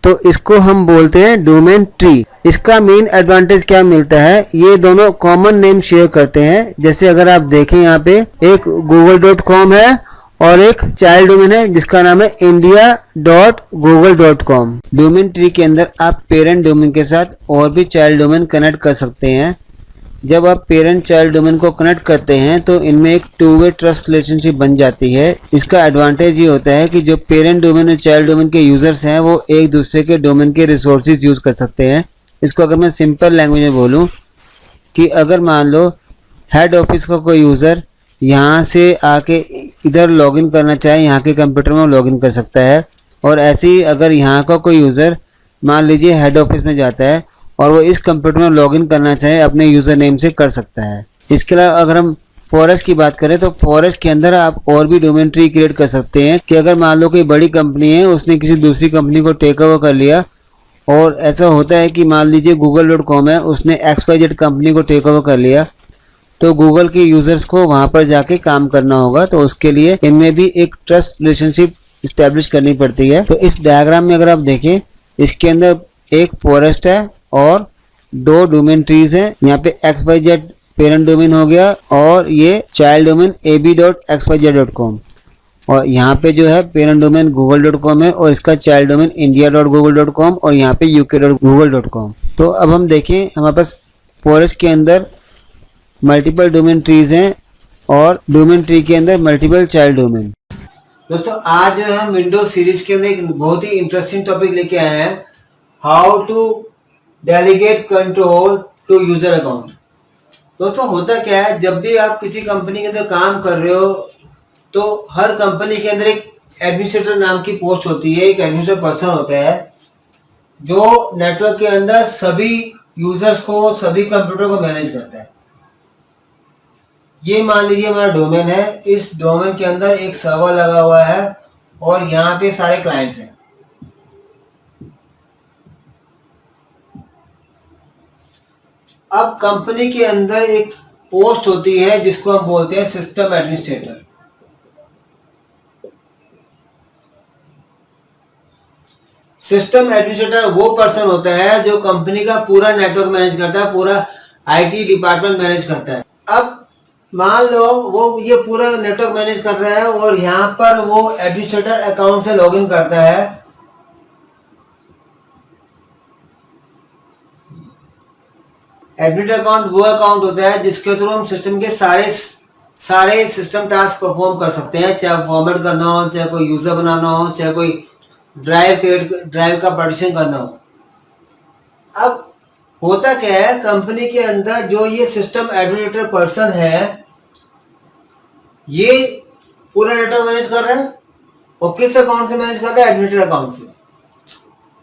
तो इसको हम बोलते हैं डोमेन ट्री। इसका मेन एडवांटेज क्या मिलता है, ये दोनों कॉमन नेम शेयर करते हैं। जैसे अगर आप देखें यहाँ पे एक google.com है और एक चाइल्ड डोमेन है जिसका नाम है india.google.com। डोमेन ट्री के अंदर आप पेरेंट डोमेन के साथ और भी चाइल्ड डोमेन कनेक्ट कर सकते हैं। जब आप पेरेंट चाइल्ड डोमेन को कनेक्ट करते हैं तो इनमें एक टू वे ट्रस्ट रिलेशनशिप बन जाती है। इसका एडवांटेज ये होता है कि जो पेरेंट डोमेन और चाइल्ड डोमेन के यूजर्स हैं वो एक दूसरे के डोमेन के रिसोर्सेज यूज कर सकते हैं। इसको अगर मैं सिंपल लैंग्वेज में बोलूं कि अगर मान लो हेड ऑफिस का कोई यूज़र यहाँ से आके इधर लॉगिन करना चाहे, यहाँ के कंप्यूटर में लॉगिन कर सकता है। और ऐसे ही अगर यहाँ का कोई यूज़र मान लीजिए हेड ऑफिस में जाता है और वो इस कंप्यूटर में लॉगिन करना चाहे अपने यूज़र नेम से कर सकता है। इसके अलावा अगर हम फॉरेस्ट की बात करें तो फॉरेस्ट के अंदर आप और भी डोमेन ट्री क्रिएट कर सकते हैं कि अगर मान लो कोई बड़ी कंपनी है उसने किसी दूसरी कंपनी को टेक ओवर कर लिया, और ऐसा होता है कि मान लीजिए google.com है उसने XYZ कंपनी को टेक ओवर कर लिया, तो गूगल के यूज़र्स को वहाँ पर जाके काम करना होगा। तो उसके लिए इनमें भी एक ट्रस्ट रिलेशनशिप इस्टेब्लिश करनी पड़ती है। तो इस डायग्राम में अगर आप देखें इसके अंदर एक फॉरेस्ट है और दो डोमेन ट्रीज हैं। यहाँ पे XYZ पेरेंट डोमेन हो गया और ये चाइल्ड डोमेन ab.xyz.com, और यहाँ पे जो है पेरेंट डोमेन google.com है और इसका चाइल्ड डोमेन india.google.com और यहाँ पे uk.google.com। तो अब हम देखें हमारे पास फॉरेस्ट के अंदर मल्टीपल डोमेन ट्रीज हैं और डोमेन ट्री के अंदर मल्टीपल चाइल्ड डोमेन। दोस्तों आज हम विंडोज सीरीज के अंदर एक बहुत ही इंटरेस्टिंग टॉपिक लेके आए हैं, how to delegate control to user account. दोस्तों होता क्या है, जब भी आप किसी कंपनी के अंदर काम कर रहे हो तो हर कंपनी के अंदर एक एडमिनिस्ट्रेटर नाम की पोस्ट होती है, एक एडमिनिस्ट्रेटर पर्सन होता है जो नेटवर्क के अंदर सभी यूजर्स को, सभी कंप्यूटर को मैनेज करता है। ये मान लीजिए हमारा डोमेन है, इस डोमेन के अंदर एक सर्वर लगा हुआ है और यहाँ पे सारे क्लाइंट्स हैं। अब कंपनी के अंदर एक पोस्ट होती है जिसको हम बोलते हैं सिस्टम एडमिनिस्ट्रेटर। सिस्टम एडमिनिस्ट्रेटर वो पर्सन होता है जो कंपनी का पूरा नेटवर्क मैनेज करता है, पूरा आईटी डिपार्टमेंट मैनेज करता है। अब मान लो वो ये पूरा नेटवर्क मैनेज कर रहा है और यहाँ पर वो एडमिनिस्ट्रेटर अकाउंट से लॉगिन करता है। एडमिनिस्ट्रेटर अकाउंट वो अकाउंट होता है जिसके थ्रू हम सिस्टम के सारे सिस्टम टास्क परफॉर्म कर सकते हैं, चाहे फॉर्मेट करना हो, चाहे कोई यूजर बनाना हो, चाहे कोई ड्राइव का पार्टीशन करना हो। अब होता क्या है, कंपनी के अंदर जो ये सिस्टम एडमिनिस्ट्रेटर पर्सन है ये पूरा नेटवर्क मैनेज कर रहा है और किस अकाउंट से मैनेज कर रहा है, एडमिनिस्ट्रेटर अकाउंट से।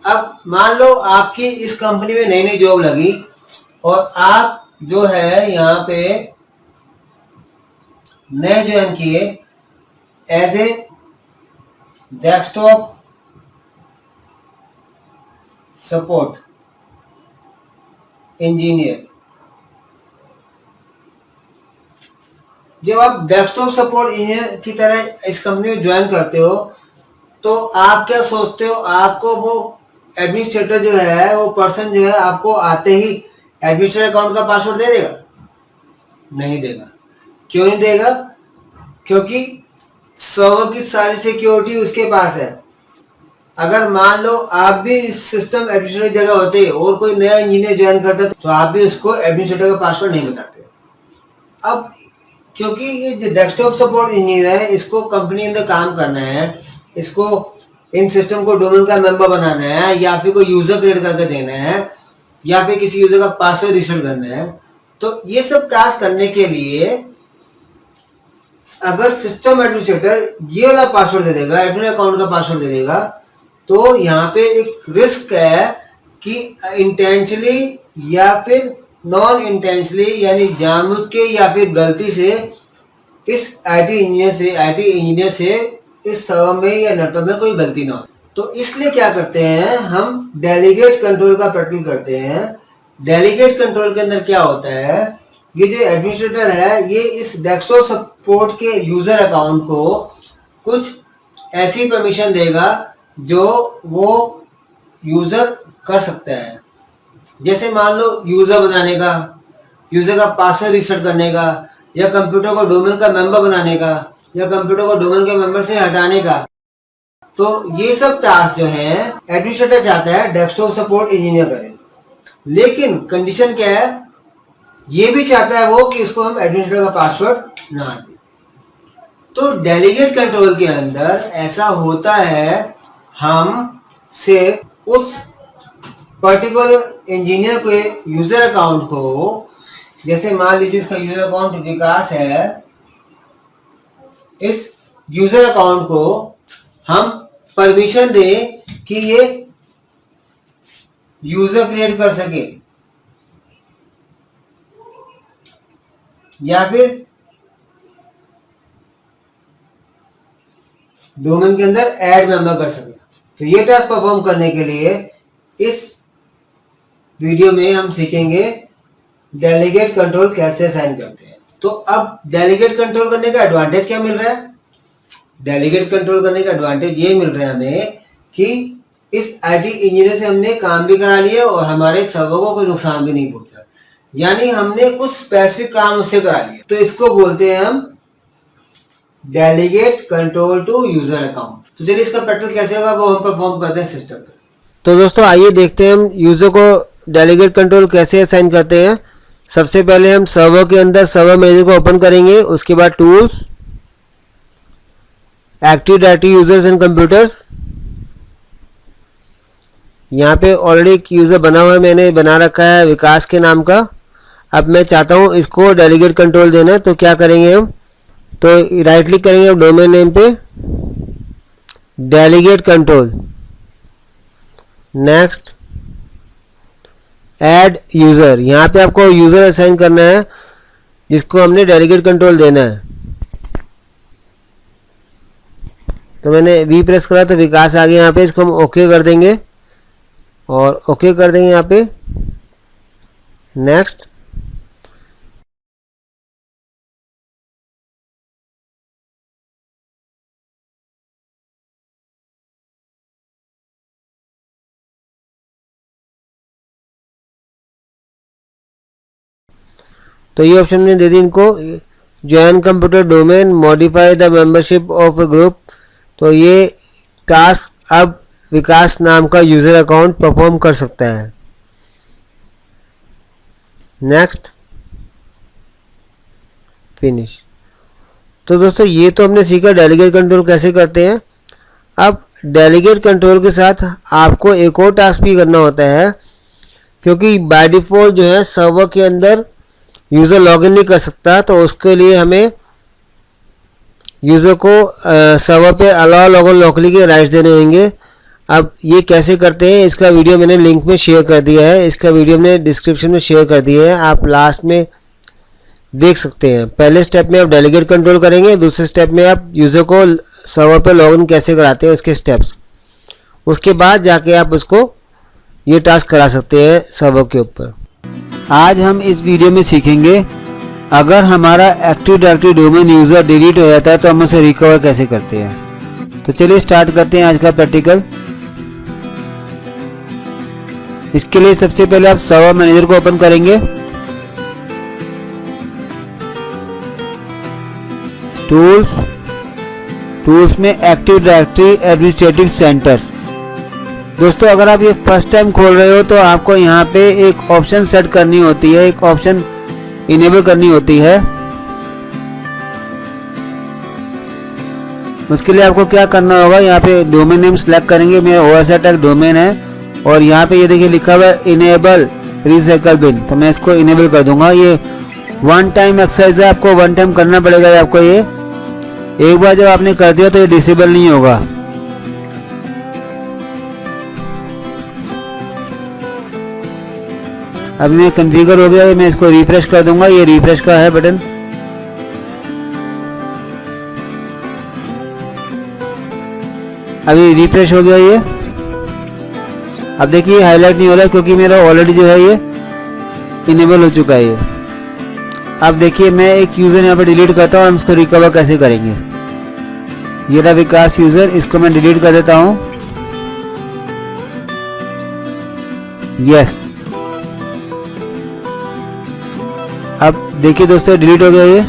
अब मान लो आपकी इस कंपनी में नई नई जॉब लगी और आप जो है यहाँ पे नए ज्वाइन किए as a desktop support engineer. जब आप डेस्कटॉप सपोर्ट इंजीनियर की तरह इस कंपनी में ज्वाइन करते हो तो आप क्या सोचते हो, आपको वो एडमिनिस्ट्रेटर जो है, वो पर्सन जो है आपको आते ही एडमिनिस्ट्रेटर अकाउंट का पासवर्ड दे देगा? नहीं देगा। क्यों नहीं देगा? क्योंकि सर्वर की सारी सिक्योरिटी उसके पास है। अगर मान लो आप भी इस सिस्टम एडमिनिस्ट्रेटर की जगह होते और कोई नया इंजीनियर ज्वाइन करता तो आप भी उसको एडमिनिस्ट्रेटर का पासवर्ड नहीं बताते। अब क्योंकि ये जो डेस्कटॉप सपोर्ट इंजीनियर है इसको कंपनी के अंदर काम करना है, इसको इन सिस्टम को डोमेन का मेंबर बनाना है, या फिर कोई यूजर क्रिएट करके देना है, या फिर किसी यूजर का पासवर्ड रिसेट करना है, तो ये सब टास्क करने के लिए अगर सिस्टम एडमिनिस्ट्रेटर ये वाला पासवर्ड दे देगा, एडमिन अकाउंट का पासवर्ड दे देगा, तो यहाँ पे एक रिस्क है कि इंटेंशनली या फिर नॉन इंटेंशनली, यानी जानबूझ के या फिर गलती से इस आईटी इंजीनियर से इस सर्वर में या नेटवर्क में कोई गलती ना हो। तो इसलिए क्या करते हैं, हम डेलीगेट कंट्रोल का प्रैक्टिस करते हैं। डेलीगेट कंट्रोल के अंदर क्या होता है, ये जो एडमिनिस्ट्रेटर है ये इस डेस्कटॉप सपोर्ट के यूजर अकाउंट को कुछ ऐसी परमिशन देगा जो वो यूज़र कर सकता है। जैसे मान लो यूज़र बनाने का, यूज़र का पासवर्ड रीसेट करने का, या कंप्यूटर को डोमेन का मेंबर बनाने का, या कंप्यूटर को डोमेन के मेंबर से हटाने का। तो ये सब टास्क जो है एडमिनिस्ट्रेटर चाहता है डेस्कटॉप सपोर्ट इंजीनियर करे, लेकिन कंडीशन क्या है, ये भी चाहता है वो कि इसको हम एडमिनिस्ट्रेटर का पासवर्ड ना दें। तो डेलीगेट कंट्रोल के अंदर ऐसा होता है, हम सिर्फ उस पर्टिकुलर इंजीनियर के यूजर अकाउंट को, जैसे मान लीजिए इसका यूजर अकाउंट विकास है, इस यूजर अकाउंट को हम परमिशन दें कि ये यूजर क्रिएट कर सके, या फिर डोमेन के अंदर ऐड मेंबर कर सके। तो ये टास्क परफॉर्म करने के लिए इस वीडियो में हम सीखेंगे डेलीगेट कंट्रोल कैसे असाइन करते हैं। तो अब डेलीगेट कंट्रोल करने का एडवांटेज क्या मिल रहा है? डेलीगेट कंट्रोल करने का एडवांटेज ये मिल रहा है हमें कि इस आईटी इंजीनियर से हमने काम भी करा लिया और हमारे सर्वर को कोई नुकसान भी नहीं पहुंचा, यानी हमने कुछ स्पेसिफिक काम उससे करा लिया। तो इसको बोलते हैं हम delegate control to user account. तो चलिए इसका प्रैक्टिकल कैसे होगा वो हम परफॉर्म करते हैं सिस्टम पे। तो दोस्तों आइए देखते हैं हम यूजर को डेलीगेट कंट्रोल कैसे असाइन करते हैं। सबसे पहले हम सर्वर के अंदर सर्वर मैनेजर को ओपन करेंगे, उसके बाद tools, active directory users and computers. यहाँ पे ऑलरेडी एक यूज़र बना हुआ है, मैंने बना रखा है विकास के नाम का। अब मैं चाहता हूँ इसको डेलीगेट कंट्रोल देना, तो क्या करेंगे हम, तो राइट क्लिक करेंगे डोमेन नेम पे, delegate control, next add user. यहाँ पे आपको यूज़र असाइन करना है जिसको हमने डेलीगेट कंट्रोल देना है। तो मैंने वी प्रेस करा तो विकास आ गया। यहाँ पे इसको हम ओके कर देंगे और ओके कर देंगे यहाँ पे, नेक्स्ट। तो ये ऑप्शन ने दे दी इनको, join computer domain, modify the membership of A group. तो ये टास्क अब विकास नाम का यूजर अकाउंट परफॉर्म कर सकता है, नेक्स्ट, फिनिश। तो दोस्तों ये तो हमने सीखा डेलीगेट कंट्रोल कैसे करते हैं। अब डेलीगेट कंट्रोल के साथ आपको एक और टास्क भी करना होता है, क्योंकि बाय डिफॉल्ट जो है सर्वर के अंदर यूज़र लॉगिन नहीं कर सकता, तो उसके लिए हमें यूज़र को सर्वर पे अलाउ लॉगिन लोकली के राइट्स देने होंगे। अब ये कैसे करते हैं इसका वीडियो मैंने लिंक में शेयर कर दिया है, इसका वीडियो मैंने डिस्क्रिप्शन में शेयर कर दिया है, आप लास्ट में देख सकते हैं। पहले स्टेप में आप डेलीगेट कंट्रोल करेंगे, दूसरे स्टेप में आप यूज़र को सर्वर पे लॉगिन कैसे कराते हैं उसके स्टेप्स, उसके बाद जाके आप उसको ये टास्क करा सकते हैं सर्वर के ऊपर। आज हम इस वीडियो में सीखेंगे अगर हमारा active directory domain user delete हो जाता है तो हम उसे रिकवर कैसे करते हैं। तो चलिए स्टार्ट करते हैं आज का प्रैक्टिकल। इसके लिए सबसे पहले आप सर्वर मैनेजर को ओपन करेंगे, टूल्स में एक्टिव डायरेक्टरी एडमिनिस्ट्रेटिव सेंटर्स। दोस्तों अगर आप ये फर्स्ट टाइम खोल रहे हो तो आपको यहाँ पे एक ऑप्शन सेट करनी होती है, एक ऑप्शन इनेबल करनी होती है। उसके लिए आपको क्या करना होगा, यहाँ पे डोमेन नेम सेलेक्ट करेंगे, मेरा OSATech डोमेन है और यहाँ पे ये देखिए लिखा हुआ है इनेबल रिसाइकल बिन, तो मैं इसको इनेबल कर दूंगा। ये वन टाइम एक्सरसाइज है, आपको वन टाइम करना पड़ेगा आपको। ये एक बार जब आपने कर दिया तो ये डिसेबल नहीं होगा। अभी मैं कॉन्फ़िगर हो गया है, मैं इसको रिफ्रेश कर दूंगा, ये रिफ्रेश का है बटन। अभी रिफ्रेश हो गया ये। अब देखिए हाईलाइट नहीं हो रहा क्योंकि मेरा ऑलरेडी जो है ये इनेबल हो चुका है ये। अब देखिए मैं एक यूज़र यहाँ पे डिलीट करता हूँ और हम इसको रिकवर कैसे करेंगे। ये रहा विकास यूज़र, इसको मैं डिलीट कर देता हूँ। यस। अब देखिए दोस्तों डिलीट हो गया ये।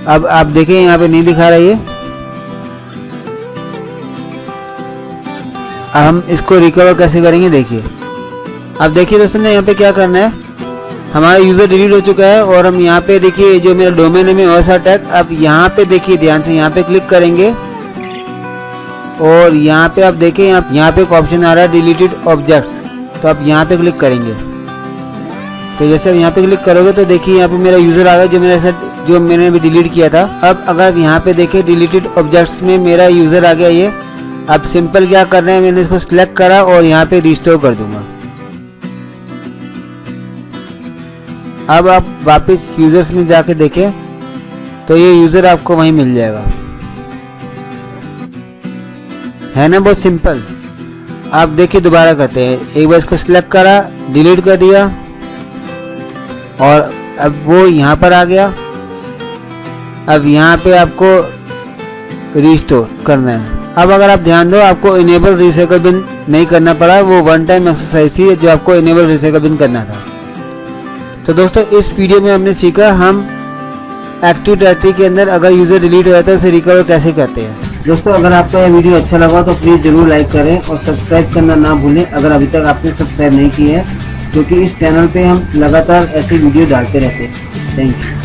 अब आप देखिए यहाँ पे नहीं दिखा रहा ये। अब हम इसको रिकवर कैसे करेंगे देखिए। अब देखिए दोस्तों ने यहाँ पे क्या करना है, हमारा यूज़र डिलीट हो चुका है और हम यहाँ पे देखिए जो मेरा डोमेन नेम है OSR टैग। अब यहाँ पे देखिए ध्यान से यहाँ पे क्लिक करेंगे और यहाँ पे आप देखिए यहाँ पे एक ऑप्शन आ रहा है डिलीटेड ऑब्जेक्ट्स, तो आप यहाँ पे क्लिक करेंगे। तो जैसे आप यहाँ पे क्लिक करोगे तो देखिए यहाँ पे मेरा यूज़र आ गया जो मैंने भी डिलीट किया था। अब अगर आप यहाँ पे देखिए डिलीटेड ऑब्जेक्ट्स में मेरा यूज़र आ गया ये। अब सिंपल क्या करना है, मैंने इसको सिलेक्ट करा और यहाँ पे रिस्टोर कर दूंगा। अब आप वापस यूजर्स में जाके देखें तो ये यूज़र आपको वहीं मिल जाएगा, है ना, बहुत सिंपल। आप देखिए दोबारा करते हैं, एक बार इसको सिलेक्ट करा, डिलीट कर दिया और अब वो यहाँ पर आ गया। अब यहाँ पे आपको रिस्टोर करना है। अब अगर आप ध्यान दो आपको इनेबल रिसाइकल बिन नहीं करना पड़ा, वो वन टाइम एक्सरसाइज ही है जो आपको इनेबल रिसाइकल बिन करना था। तो दोस्तों इस वीडियो में हमने सीखा हम एक्टिव डायरेक्टरी के अंदर अगर यूज़र डिलीट हो जाता है उसे रिकवर कैसे करते हैं। दोस्तों अगर आपको यह वीडियो अच्छा लगा तो प्लीज़ ज़रूर लाइक करें और सब्सक्राइब करना ना भूलें अगर अभी तक आपने सब्सक्राइब नहीं किया है, क्योंकि इस चैनल पे हम लगातार ऐसी वीडियो डालते रहते हैं। Thank you.